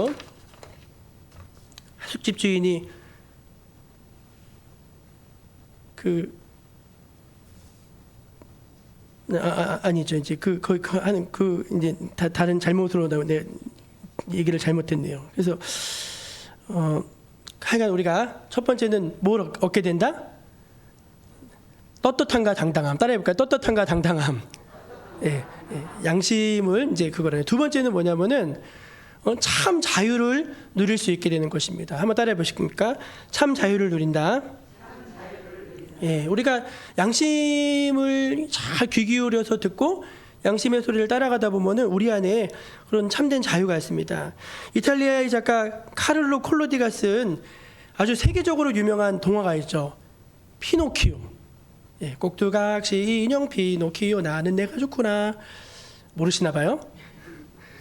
아니죠. 이제 이제 다른 잘못으로 내 얘기를 잘못했네요. 그래서 하여간 우리가 첫 번째는 뭘 얻게 된다? 떳떳함과 당당함. 따라해볼까요? 떳떳함과 당당함. 양심을 이제 그거래요. 두 번째는 뭐냐면은 참 자유를 누릴 수 있게 되는 것입니다. 한번 따라해 보십니까? 참 자유를 누린다. 우리가 양심을 잘 귀 기울여서 듣고 양심의 소리를 따라가다 보면은 우리 안에 그런 참된 자유가 있습니다. 이탈리아의 작가 카를로 콜로디가 쓴 아주 세계적으로 유명한 동화가 있죠. 피노키오. 꼭두각시 인형 피노키오 나는 내가 좋구나. 모르시나 봐요?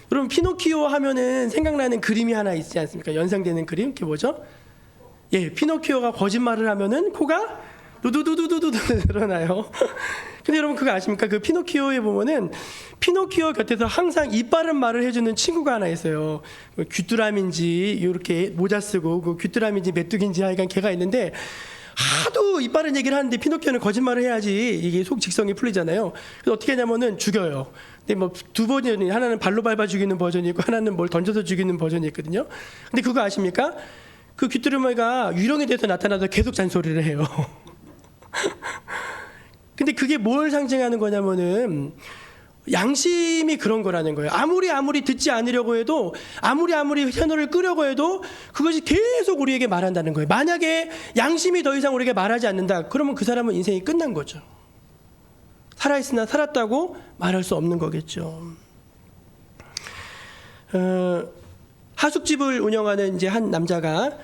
그럼 피노키오 하면은 생각나는 그림이 하나 있지 않습니까? 연상되는 그림? 그게 뭐죠? 피노키오가 거짓말을 하면은 코가 두두두두두두 늘어나요. 근데 여러분 그거 아십니까? 그 피노키오에 보면은 피노키오 곁에서 항상 이빠른 말을 해주는 친구가 하나 있어요. 귀뚜라미인지 이렇게 모자 쓰고 그 귀뚜라미인지 메뚜기인지 하여간 걔가 있는데 하도 이빠른 얘기를 하는데 피노키오는 거짓말을 해야지 이게 속 직성이 풀리잖아요. 그래서 어떻게 하냐면은 죽여요. 근데 뭐 두 버전이 하나는 발로 밟아 죽이는 버전이 있고 하나는 뭘 던져서 죽이는 버전이 있거든요. 근데 그거 아십니까? 그 귀뚜라미가 유령이 돼서 나타나서 계속 잔소리를 해요. 근데 그게 뭘 상징하는 거냐면은 양심이 그런 거라는 거예요. 아무리 듣지 않으려고 해도 아무리 현호를 끄려고 해도 그것이 계속 우리에게 말한다는 거예요. 만약에 양심이 더 이상 우리에게 말하지 않는다, 그러면 그 사람은 인생이 끝난 거죠. 살아있으나 살았다고 말할 수 없는 거겠죠. 하숙집을 운영하는 이제 한 남자가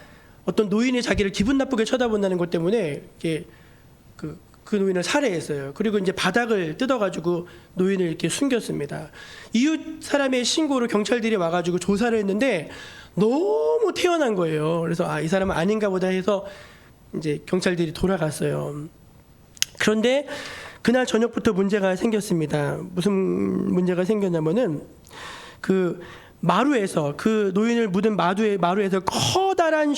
어떤 노인이 자기를 기분 나쁘게 쳐다본다는 것 때문에 이게 그 노인을 살해했어요. 그리고 이제 바닥을 뜯어가지고 노인을 이렇게 숨겼습니다. 이웃 사람의 신고로 경찰들이 와가지고 조사를 했는데 너무 태연한 거예요. 그래서 이 사람은 아닌가 보다 해서 이제 경찰들이 돌아갔어요. 그런데 그날 저녁부터 문제가 생겼습니다. 무슨 문제가 생겼냐면은 그 마루에서 그 노인을 묻은 마루에서 커다란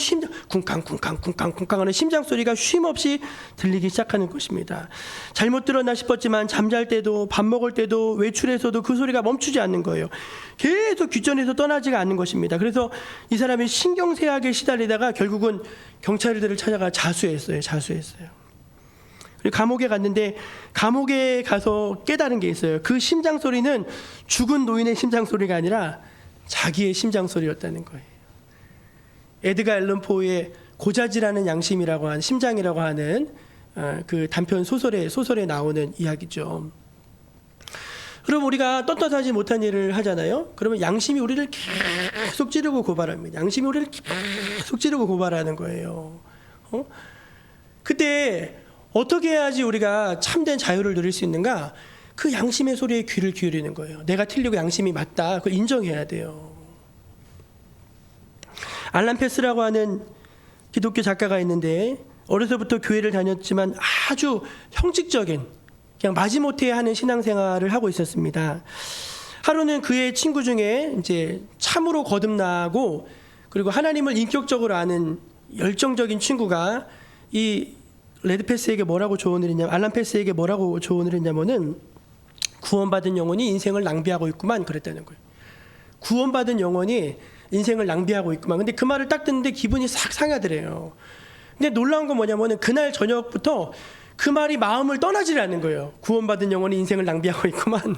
쿵쾅쿵쾅쿵쾅쿵쾅하는 심장 소리가 쉼없이 들리기 시작하는 것입니다. 잘못 들었나 싶었지만 잠잘 때도 밥 먹을 때도 외출해서도 그 소리가 멈추지 않는 거예요. 계속 귓전에서 떠나지가 않는 것입니다. 그래서 이 사람이 신경쇠약에 시달리다가 결국은 경찰들을 찾아가 자수했어요. 그리고 감옥에 갔는데 감옥에 가서 깨달은 게 있어요. 그 심장 소리는 죽은 노인의 심장 소리가 아니라 자기의 심장 소리였다는 거예요. 에드가 앨런 포의 고자질하는 양심이라고 하는 심장이라고 하는 그 단편 소설에 나오는 이야기죠. 그럼 우리가 떳떳하지 못한 일을 하잖아요. 그러면 양심이 우리를 계속 찌르고 고발합니다. 양심이 우리를 계속 찌르고 고발하는 거예요. 그때 어떻게 해야지 우리가 참된 자유를 누릴 수 있는가? 그 양심의 소리에 귀를 기울이는 거예요. 내가 틀리고 양심이 맞다. 그걸 인정해야 돼요. 알란 페스라고 하는 기독교 작가가 있는데 어려서부터 교회를 다녔지만 아주 형식적인 그냥 마지못해 하는 신앙생활을 하고 있었습니다. 하루는 그의 친구 중에 이제 참으로 거듭나고 그리고 하나님을 인격적으로 아는 열정적인 친구가 이 레드패스에게 뭐라고 조언을 했냐면 알란 패스에게 뭐라고 조언을 했냐면은 구원받은 영혼이 인생을 낭비하고 있구만 그랬다는 거예요. 구원받은 영혼이 인생을 낭비하고 있구만. 근데 그 말을 딱 듣는데 기분이 싹 상하더래요. 근데 놀라운 건 뭐냐면은 그날 저녁부터 그 말이 마음을 떠나질 않는 거예요. 구원받은 영혼이 인생을 낭비하고 있구만.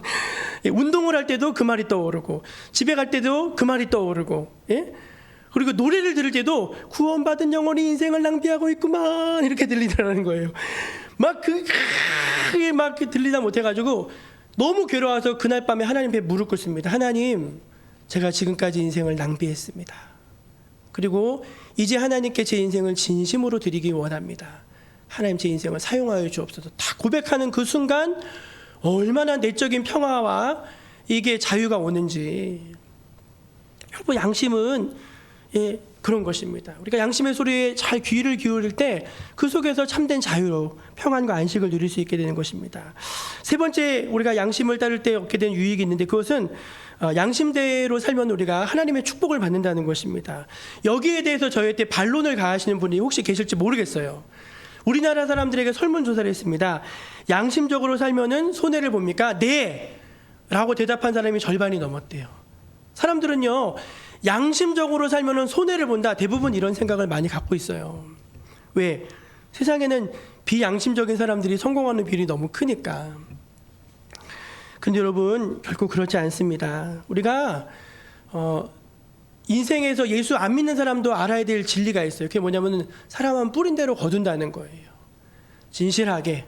운동을 할 때도 그 말이 떠오르고 집에 갈 때도 그 말이 떠오르고 그리고 노래를 들을 때도 구원받은 영혼이 인생을 낭비하고 있구만 이렇게 들리더라는 거예요. 그게 막 들리다 못해가지고 너무 괴로워서 그날 밤에 하나님 앞에 무릎 꿇습니다. 하나님, 제가 지금까지 인생을 낭비했습니다. 그리고 이제 하나님께 제 인생을 진심으로 드리기 원합니다. 하나님 제 인생을 사용하여 주옵소서. 다 고백하는 그 순간 얼마나 내적인 평화와 이게 자유가 오는지. 여러분 양심은 그런 것입니다. 우리가 양심의 소리에 잘 귀를 기울일 때 그 속에서 참된 자유로 평안과 안식을 누릴 수 있게 되는 것입니다. 세 번째 우리가 양심을 따를 때 얻게 된 유익이 있는데 그것은 양심대로 살면 우리가 하나님의 축복을 받는다는 것입니다. 여기에 대해서 저희한테 반론을 가하시는 분이 혹시 계실지 모르겠어요. 우리나라 사람들에게 설문조사를 했습니다. 양심적으로 살면은 손해를 봅니까? 네! 라고 대답한 사람이 절반이 넘었대요. 사람들은요 양심적으로 살면은 손해를 본다. 대부분 이런 생각을 많이 갖고 있어요. 왜? 세상에는 비양심적인 사람들이 성공하는 비율이 너무 크니까. 근데 여러분 결코 그렇지 않습니다. 우리가 인생에서 예수 안 믿는 사람도 알아야 될 진리가 있어요. 그게 뭐냐면은 사람은 뿌린 대로 거둔다는 거예요. 진실하게,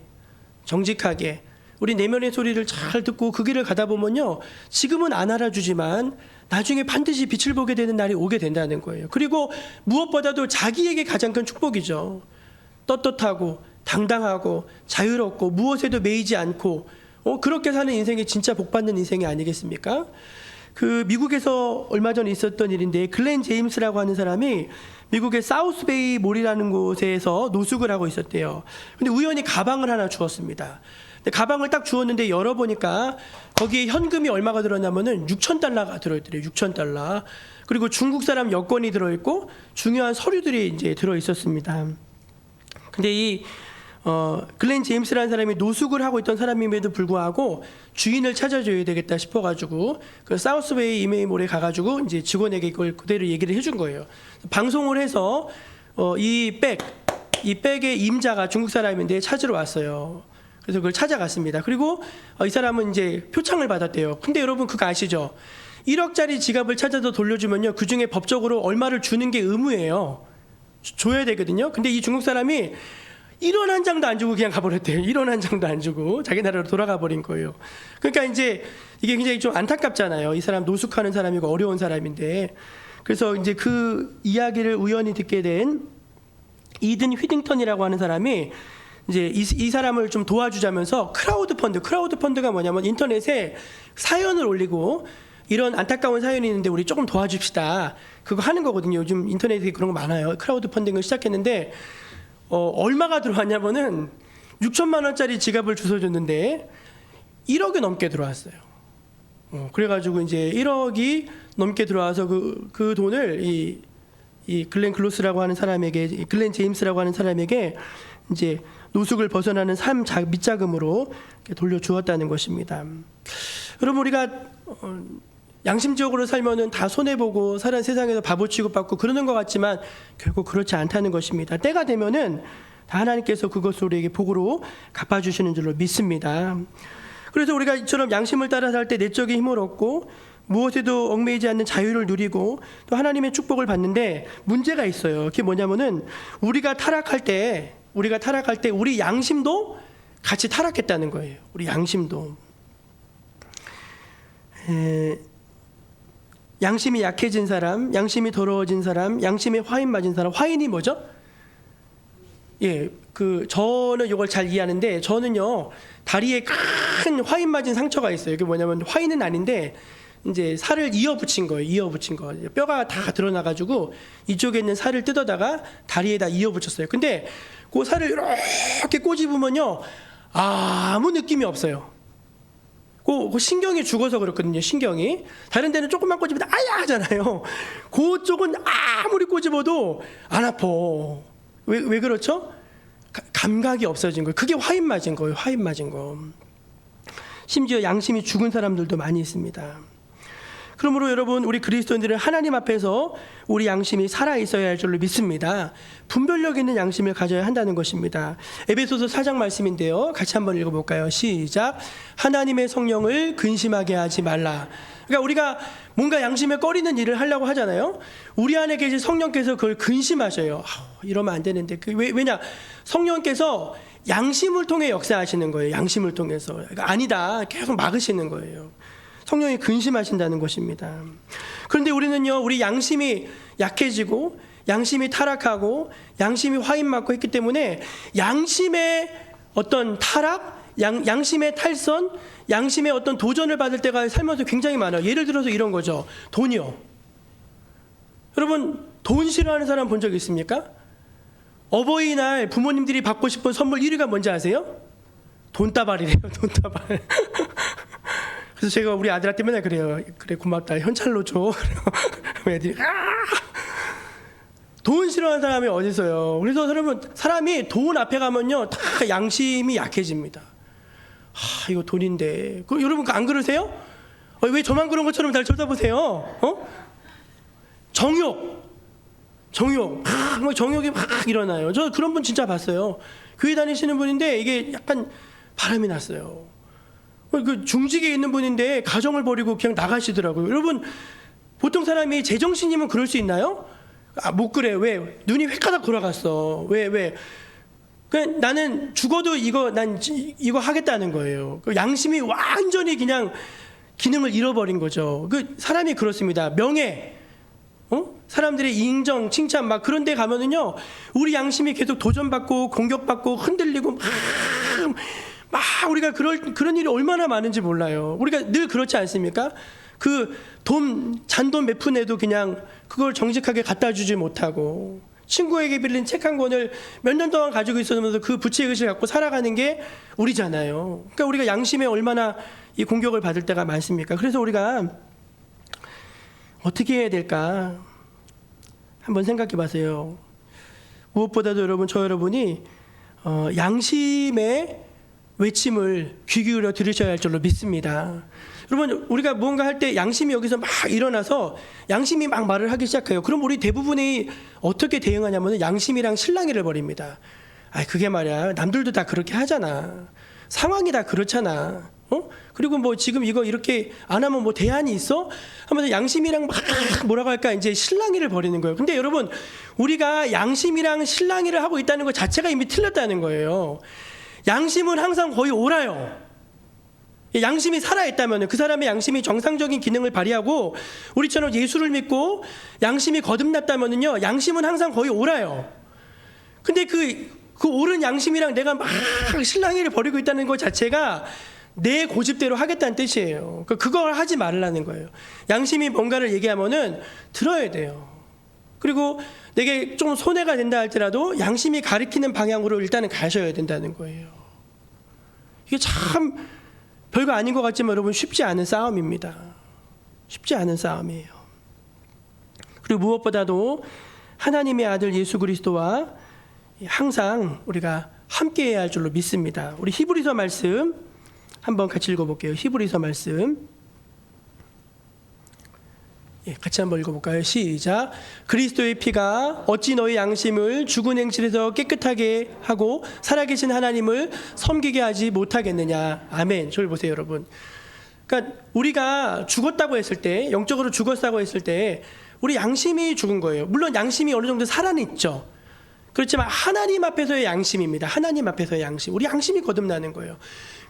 정직하게 우리 내면의 소리를 잘 듣고 그 길을 가다 보면요, 지금은 안 알아주지만 나중에 반드시 빛을 보게 되는 날이 오게 된다는 거예요. 그리고 무엇보다도 자기에게 가장 큰 축복이죠. 떳떳하고 당당하고 자유롭고 무엇에도 매이지 않고 그렇게 사는 인생이 진짜 복받는 인생이 아니겠습니까? 그 미국에서 얼마 전에 있었던 일인데, 글렌 제임스라고 하는 사람이 미국의 사우스베이 몰이라는 곳에서 노숙을 하고 있었대요. 근데 우연히 가방을 하나 주었습니다. 근데 가방을 딱 주었는데 열어보니까 거기에 현금이 얼마가 들었냐면은 $6,000가 들어있더래요. $6,000. 그리고 중국 사람 여권이 들어있고 중요한 서류들이 이제 들어있었습니다. 근데 이 글렌 제임스라는 사람이 노숙을 하고 있던 사람임에도 불구하고 주인을 찾아줘야 되겠다 싶어가지고 그 사우스베이 이메이몰에 가가지고 이제 직원에게 이걸 그대로 얘기를 해준 거예요. 방송을 해서 이 백의 임자가 중국 사람인데 찾으러 왔어요. 그래서 그걸 찾아갔습니다. 그리고 이 사람은 이제 표창을 받았대요. 근데 여러분 그거 아시죠? 1억짜리 지갑을 찾아서 돌려주면요, 그 중에 법적으로 얼마를 주는 게 의무예요. 줘야 되거든요. 근데 이 중국 사람이 1원 한 장도 안 주고 그냥 가버렸대요. 1원 한 장도 안 주고 자기 나라로 돌아가 버린 거예요. 그러니까 이제 이게 굉장히 좀 안타깝잖아요. 이 사람 노숙하는 사람이고 어려운 사람인데. 그래서 이제 그 이야기를 우연히 듣게 된 이든 휘딩턴이라고 하는 사람이 이제 이 사람을 좀 도와주자면서 크라우드 펀드가 뭐냐면 인터넷에 사연을 올리고 이런 안타까운 사연이 있는데 우리 조금 도와줍시다. 그거 하는 거거든요. 요즘 인터넷에 그런 거 많아요. 크라우드 펀딩을 시작했는데 얼마가 들어왔냐면은 6천만 원짜리 지갑을 주워줬는데 1억이 넘게 들어왔어요. 그래가지고 이제 1억이 넘게 들어와서 그 돈을 이 글렌 글로스라고 하는 사람에게, 글렌 제임스라고 하는 사람에게 이제 노숙을 벗어나는 삶 밑자금으로 돌려주었다는 것입니다. 여러분 우리가 양심적으로 살면은 다 손해보고 사는 세상에서 바보 취급받고 그러는 것 같지만 결국 그렇지 않다는 것입니다. 때가 되면은 다 하나님께서 그것을 우리에게 복으로 갚아주시는 줄로 믿습니다. 그래서 우리가 이처럼 양심을 따라 살 때 내적인 힘을 얻고 무엇에도 얽매이지 않는 자유를 누리고 또 하나님의 축복을 받는데 문제가 있어요. 그게 뭐냐면은 우리가 타락할 때 우리 양심도 같이 타락했다는 거예요. 우리 양심도. 양심이 약해진 사람, 양심이 더러워진 사람, 양심에 화인 맞은 사람. 화인이 뭐죠? 저는 이걸 잘 이해하는데, 저는요 다리에 큰 화인 맞은 상처가 있어요. 이게 뭐냐면 화인은 아닌데 이제 살을 이어붙인 거예요. 뼈가 다 드러나가지고 이쪽에 있는 살을 뜯어다가 다리에다 이어붙였어요. 근데 그 살을 이렇게 꼬집으면요 아무 느낌이 없어요. 그 신경이 죽어서 그렇거든요. 신경이 다른 데는 조금만 꼬집어도 아야 하잖아요. 그쪽은 아무리 꼬집어도 안 아파. 왜 그렇죠? 감각이 없어진 거예요. 그게 화인 맞은 거예요. 화인 맞은 거. 심지어 양심이 죽은 사람들도 많이 있습니다. 그러므로 여러분 우리 그리스도인들은 하나님 앞에서 우리 양심이 살아 있어야 할 줄로 믿습니다. 분별력 있는 양심을 가져야 한다는 것입니다. 에베소서 4장 말씀인데요. 같이 한번 읽어볼까요? 시작. 하나님의 성령을 근심하게 하지 말라. 그러니까 우리가 뭔가 양심에 꺼리는 일을 하려고 하잖아요. 우리 안에 계신 성령께서 그걸 근심하셔요. 이러면 안 되는데. 왜냐? 성령께서 양심을 통해 역사하시는 거예요. 양심을 통해서. 그러니까 아니다. 계속 막으시는 거예요. 성령이 근심하신다는 것입니다. 그런데 우리는요, 우리 양심이 약해지고 양심이 타락하고 양심이 화인 맞고 했기 때문에 양심의 어떤 타락, 양심의 탈선, 양심의 어떤 도전을 받을 때가 살면서 굉장히 많아요. 예를 들어서 이런 거죠. 돈이요. 여러분 돈 싫어하는 사람 본 적 있습니까? 어버이날 부모님들이 받고 싶은 선물 1위가 뭔지 아세요? 돈다발이래요. 돈다발. 그래서 제가 우리 아들한테 맨날 그래요. 그래 고맙다. 현찰로 줘. 애들이 돈 싫어하는 사람이 어디 있어요. 그래서 여러분 사람이 돈 앞에 가면요 다 양심이 약해집니다. 이거 돈인데. 여러분 안 그러세요? 왜 저만 그런 것처럼 잘 쳐다보세요? 정욕 정욕이 막 일어나요. 저 그런 분 진짜 봤어요. 교회 다니시는 분인데 이게 약간 바람이 났어요. 그 중직에 있는 분인데 가정을 버리고 그냥 나가시더라고요. 여러분, 보통 사람이 제정신이면 그럴 수 있나요? 못 그래. 왜? 눈이 획가닥 돌아갔어. 왜? 그냥 나는 죽어도 난 이거 하겠다는 거예요. 그 양심이 완전히 그냥 기능을 잃어버린 거죠. 그 사람이 그렇습니다. 명예, 사람들의 인정, 칭찬 막 그런 데 가면은요, 우리 양심이 계속 도전받고 공격받고 흔들리고 막 우리가 그런 일이 얼마나 많은지 몰라요. 우리가 늘 그렇지 않습니까? 그 잔돈 몇 푼에도 그냥 그걸 정직하게 갖다 주지 못하고, 친구에게 빌린 책 한 권을 몇 년 동안 가지고 있으면서 그 부채의식을 갖고 살아가는 게 우리잖아요. 그러니까 우리가 양심에 얼마나 이 공격을 받을 때가 많습니까? 그래서 우리가 어떻게 해야 될까 한번 생각해 보세요. 무엇보다도 저 여러분이 양심의 외침을 귀 기울여 들으셔야 할 줄로 믿습니다. 여러분, 우리가 무언가 할 때 양심이 여기서 막 일어나서 양심이 막 말을 하기 시작해요. 그럼 우리 대부분이 어떻게 대응하냐면 양심이랑 실랑이를 벌입니다. 그게 말이야, 남들도 다 그렇게 하잖아. 상황이 다 그렇잖아. 그리고 뭐 지금 이거 이렇게 안 하면 뭐 대안이 있어? 하면서 양심이랑 막 뭐라고 할까, 이제 실랑이를 벌이는 거예요. 근데 여러분, 우리가 양심이랑 실랑이를 하고 있다는 것 자체가 이미 틀렸다는 거예요. 양심은 항상 거의 옳아요. 양심이 살아있다면, 그 사람의 양심이 정상적인 기능을 발휘하고 우리처럼 예수를 믿고 양심이 거듭났다면요, 양심은 항상 거의 옳아요. 근데 그 옳은 양심이랑 내가 막 실랑이를 벌이고 있다는 것 자체가 내 고집대로 하겠다는 뜻이에요. 그걸 하지 말라는 거예요. 양심이 뭔가를 얘기하면은 들어야 돼요. 그리고 내게 좀 손해가 된다 할지라도 양심이 가리키는 방향으로 일단은 가셔야 된다는 거예요. 이게 참 별거 아닌 것 같지만 여러분, 쉽지 않은 싸움입니다. 쉽지 않은 싸움이에요. 그리고 무엇보다도 하나님의 아들 예수 그리스도와 항상 우리가 함께해야 할 줄로 믿습니다. 우리 히브리서 말씀 한번 같이 읽어볼게요. 히브리서 말씀 같이 한번 읽어볼까요? 시작. 그리스도의 피가 어찌 너희 양심을 죽은 행실에서 깨끗하게 하고 살아계신 하나님을 섬기게 하지 못하겠느냐. 아멘. 저를 보세요, 여러분. 그러니까 우리가 죽었다고 했을 때, 영적으로 죽었다고 했을 때 우리 양심이 죽은 거예요. 물론 양심이 어느 정도 살아있죠. 그렇지만 하나님 앞에서의 양심입니다. 하나님 앞에서의 양심. 우리 양심이 거듭나는 거예요.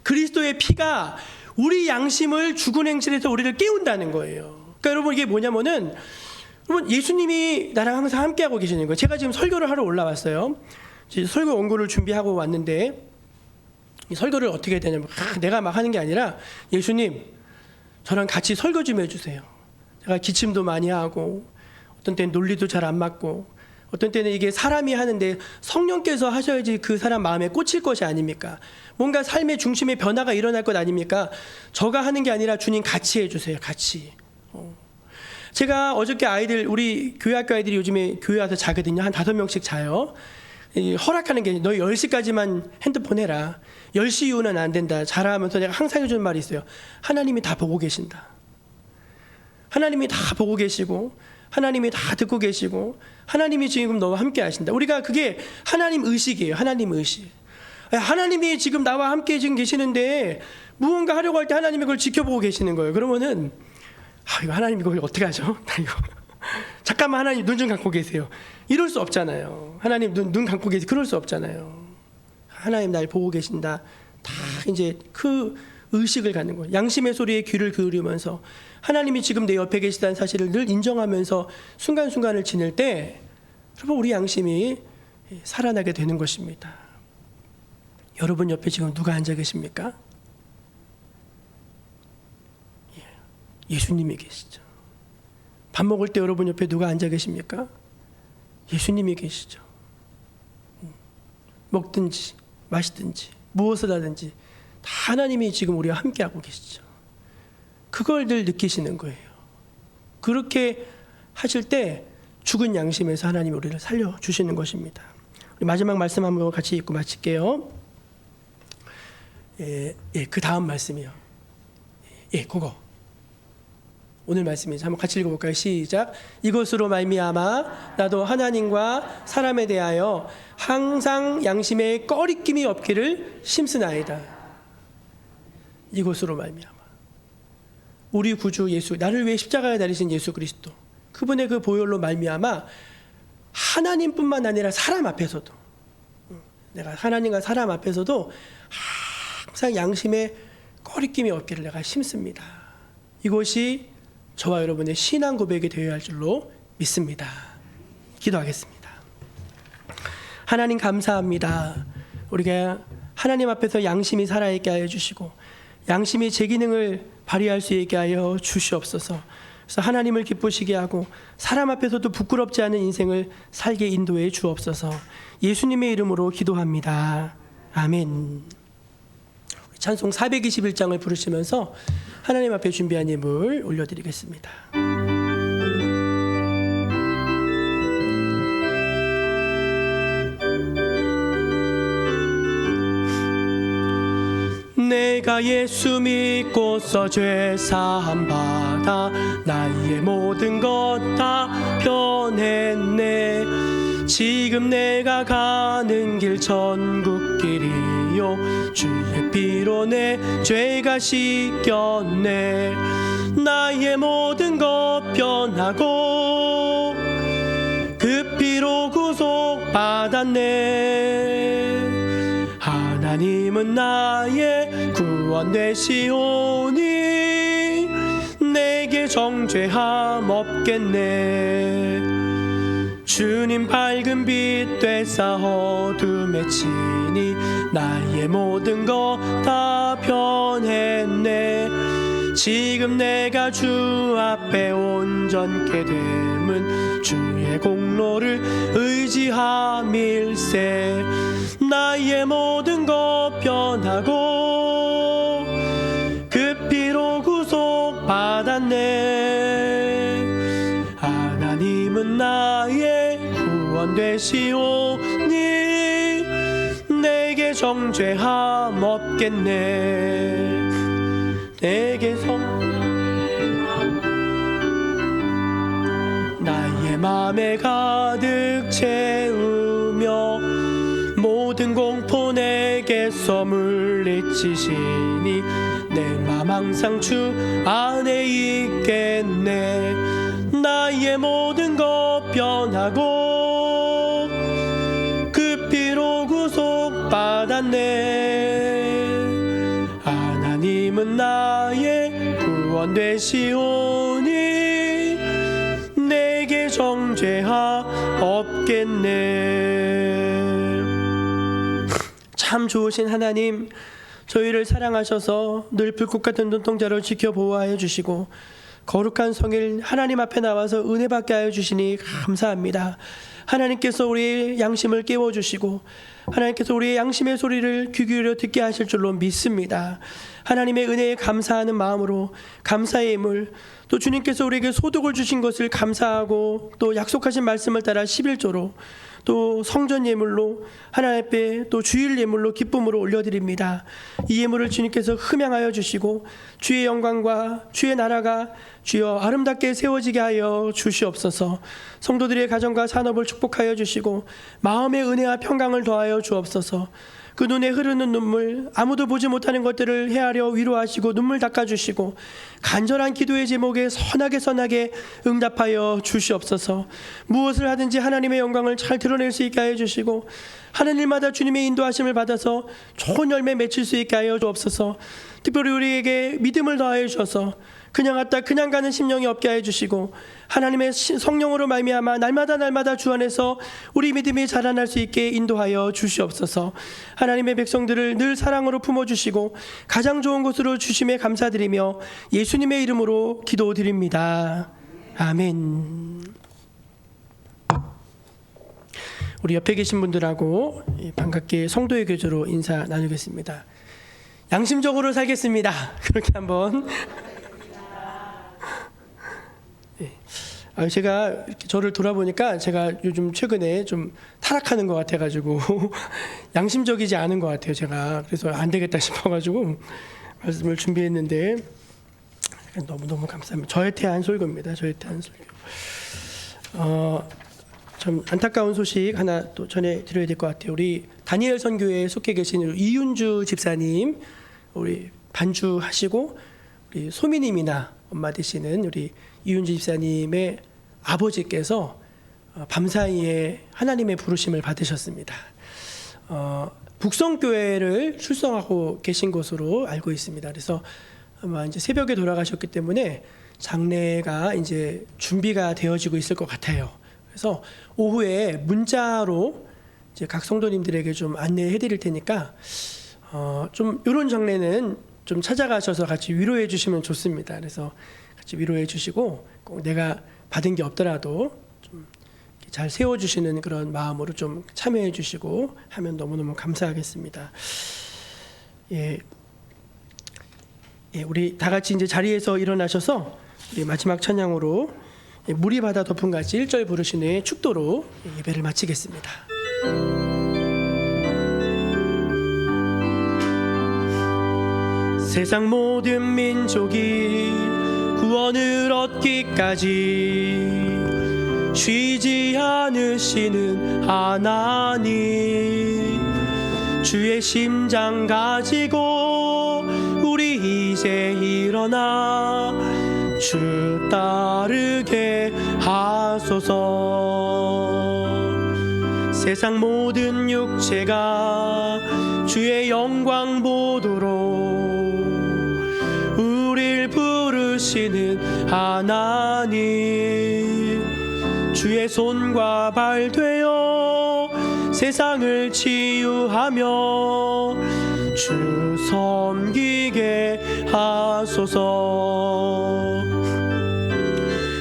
그리스도의 피가 우리 양심을 죽은 행실에서 우리를 깨운다는 거예요. 그러니까 여러분, 이게 뭐냐면은, 여러분, 예수님이 나랑 항상 함께하고 계시는 거예요. 제가 지금 설교를 하러 올라왔어요. 설교 원고를 준비하고 왔는데, 이 설교를 어떻게 해야 되냐면, 내가 막 하는 게 아니라, 예수님, 저랑 같이 설교 좀 해주세요. 제가 기침도 많이 하고, 어떤 때는 논리도 잘 안 맞고, 어떤 때는 이게 사람이 하는데 성령께서 하셔야지 그 사람 마음에 꽂힐 것이 아닙니까? 뭔가 삶의 중심에 변화가 일어날 것 아닙니까? 저가 하는 게 아니라 주님 같이 해주세요. 같이. 제가 어저께 우리 교회학교 아이들이 요즘에 교회 와서 자거든요. 한 5명씩 자요. 허락하는 게, 너 10시까지만 핸드폰 해라. 10시 이후는 안 된다. 자라 하면서 내가 항상 해주는 말이 있어요. 하나님이 다 보고 계신다. 하나님이 다 보고 계시고, 하나님이 다 듣고 계시고, 하나님이 지금 너와 함께 하신다. 우리가 그게 하나님 의식이에요. 하나님 의식. 하나님이 지금 나와 함께 지금 계시는데 무언가 하려고 할 때 하나님이 그걸 지켜보고 계시는 거예요. 그러면은 이거 하나님 이거 어떻게 하죠? 이거 잠깐만 하나님 눈 좀 감고 계세요. 이럴 수 없잖아요. 하나님 눈 감고 계세요. 그럴 수 없잖아요. 하나님 날 보고 계신다. 다 이제 그 의식을 갖는 거예요. 양심의 소리에 귀를 기울이면서 하나님이 지금 내 옆에 계시다는 사실을 늘 인정하면서 순간순간을 지낼 때 여러분, 우리 양심이 살아나게 되는 것입니다. 여러분 옆에 지금 누가 앉아 계십니까? 예수님이 계시죠. 밥 먹을 때 여러분 옆에 누가 앉아 계십니까? 예수님이 계시죠. 먹든지 마시든지 무엇을 하든지 다 하나님이 지금 우리와 함께하고 계시죠. 그걸 늘 느끼시는 거예요. 그렇게 하실 때 죽은 양심에서 하나님이 우리를 살려주시는 것입니다. 우리 마지막 말씀 한번 같이 읽고 마칠게요. 그 다음 말씀이요. 그거 오늘 말씀이죠. 한번 같이 읽어볼까요? 시작. 이것으로 말미암아 나도 하나님과 사람에 대하여 항상 양심에 꺼리낌이 없기를 심쓰나이다. 이것으로 말미암아 우리 구주 예수, 나를 위해 십자가에 달리신 예수 그리스도, 그분의 그 보혈로 말미암아 하나님뿐만 아니라 사람 앞에서도, 내가 하나님과 사람 앞에서도 항상 양심에 꺼리낌이 없기를 내가 힘씁니다. 이것이 저와 여러분의 신앙 고백이 되어야 할 줄로 믿습니다. 기도하겠습니다. 하나님 감사합니다. 우리가 하나님 앞에서 양심이 살아있게 하여 주시고 양심이 제 기능을 발휘할 수 있게 하여 주시옵소서. 그래서 하나님을 기쁘시게 하고 사람 앞에서도 부끄럽지 않은 인생을 살게 인도해 주옵소서. 예수님의 이름으로 기도합니다. 아멘. 찬송 421장을 부르시면서 하나님 앞에 준비한 예물 올려드리겠습니다. 내가 예수 믿고서 죄 사함 받아 나의 모든 것 다 변했네. 지금 내가 가는 길 천국길이요 주의 피로 내 죄가 씻겼네. 나의 모든 것 변하고 그 피로 구속 받았네. 하나님은 나의 구원 되시오니 내게 정죄함 없겠네. 주님 밝은 빛 되사 어둠에 치니 나의 모든 것 다 변했네. 지금 내가 주 앞에 온전케 됨은 주의 공로를 의지함일세. 나의 모든 것 변하고 그 피로 구속 받았네. 하나님은 나의 구원 되시오니 내게 정죄함 없겠네. 내게 나의 맘에 가득 채우며 모든 공포 내게서 물리치시니 내 맘 항상 주 안에 있겠네. 나의 모든 것 변하고 그 피로 구속 받았네. 하나님은 나의 구원 되시오니 내게 정죄하 없겠네. 참 좋으신 하나님, 저희를 사랑하셔서 늘 불꽃 같은 눈동자로 지켜 보호하여 주시고 거룩한 성일 하나님 앞에 나와서 은혜 받게 하여 주시니 감사합니다. 하나님께서 우리의 양심을 깨워주시고 하나님께서 우리의 양심의 소리를 귀 기울여 듣게 하실 줄로 믿습니다. 하나님의 은혜에 감사하는 마음으로 감사의 예물, 또 주님께서 우리에게 소득을 주신 것을 감사하고 또 약속하신 말씀을 따라 11조로 또 성전 예물로 하나님 앞에 또 주일 예물로 기쁨으로 올려드립니다. 이 예물을 주님께서 흠양하여 주시고 주의 영광과 주의 나라가 주여 아름답게 세워지게 하여 주시옵소서. 성도들의 가정과 산업을 축복하여 주시고 마음의 은혜와 평강을 더하여 주옵소서. 그 눈에 흐르는 눈물, 아무도 보지 못하는 것들을 헤아려 위로하시고 눈물 닦아주시고 간절한 기도의 제목에 선하게 응답하여 주시옵소서. 무엇을 하든지 하나님의 영광을 잘 드러낼 수 있게 하여 주시고 하는 일마다 주님의 인도하심을 받아서 좋은 열매 맺힐 수 있게 하여 주옵소서. 특별히 우리에게 믿음을 더하여 주셔서 그냥 왔다 그냥 가는 심령이 없게 하여 주시고 하나님의 성령으로 말미암아 날마다 주 안에서 우리 믿음이 자라날 수 있게 인도하여 주시옵소서. 하나님의 백성들을 늘 사랑으로 품어주시고 가장 좋은 곳으로 주심에 감사드리며 예수님의 이름으로 기도드립니다. 아멘. 우리 옆에 계신 분들하고 반갑게 성도의 교조로 인사 나누겠습니다. 양심적으로 살겠습니다. 그렇게 한번. 제가 이렇게 저를 돌아보니까 제가 요즘 최근에 좀 타락하는 것 같아가지고 양심적이지 않은 것 같아요. 제가 그래서 안 되겠다 싶어가지고 말씀을 준비했는데 너무 감사합니다. 저에 대한 설교입니다. 저에 대한 설교. 좀 안타까운 소식 하나 또 전해드려야 될 것 같아요. 우리 다니엘 선교회에 속해 계신 이윤주 집사님, 우리 반주하시고 우리 소미님이나 엄마 되시는 우리 이윤주 집사님의 아버지께서 밤사이에 하나님의 부르심을 받으셨습니다. 북성교회를 출성하고 계신 것으로 알고 있습니다. 그래서 아마 이제 새벽에 돌아가셨기 때문에 장례가 이제 준비가 되어지고 있을 것 같아요. 그래서 오후에 문자로 이제 각 성도님들에게 좀 안내해 드릴 테니까 좀 이런 장례는 좀 찾아가셔서 같이 위로해 주시면 좋습니다. 그래서 같이 위로해 주시고 꼭 내가 받은 게 없더라도 좀 잘 세워주시는 그런 마음으로 좀 참여해 주시고 하면 너무너무 감사하겠습니다. 예, 우리 다 같이 이제 자리에서 일어나셔서 우리 마지막 찬양으로 물이 바다 덮은 같이 1절 부르신 후에 축도로 예배를 마치겠습니다. 세상 모든 민족이 구원을 얻기까지 쉬지 않으시는 하나님, 주의 심장 가지고 우리 이제 일어나 주 따르게 하소서. 세상 모든 육체가 주의 영광 보도록 우릴 부르시는 하나님, 주의 손과 발 되어 세상을 치유하며 주 섬기게 하소서.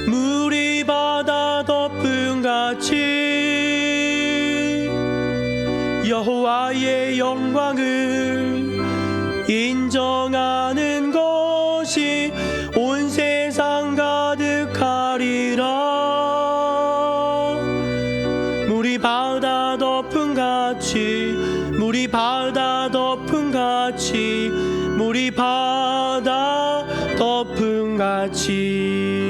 물이 바다 덮은 같이 여호와의 영광을 인정하는 것이 온 세상 가득하리라. 물이 바다 덮은 같이, 물이 바다 덮은 같이, 물이 바다 덮은 같이.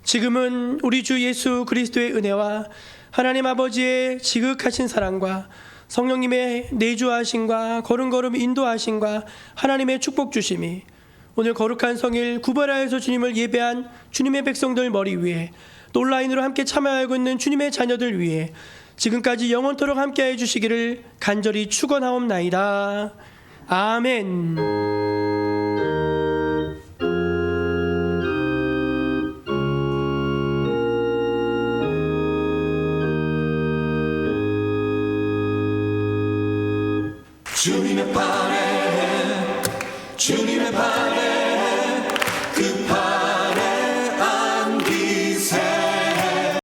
지금은 우리 주 예수 그리스도의 은혜와 하나님 아버지의 지극하신 사랑과 성령님의 내주하심과 걸음걸음 인도하심과 하나님의 축복 주심이 오늘 거룩한 성일 구별하여서 주님을 예배한 주님의 백성들 머리 위에 또 온라인으로 함께 참여하고 있는 주님의 자녀들 위에 지금까지 영원토록 함께해 주시기를 간절히 축원하옵나이다. 아멘. 주님의 판에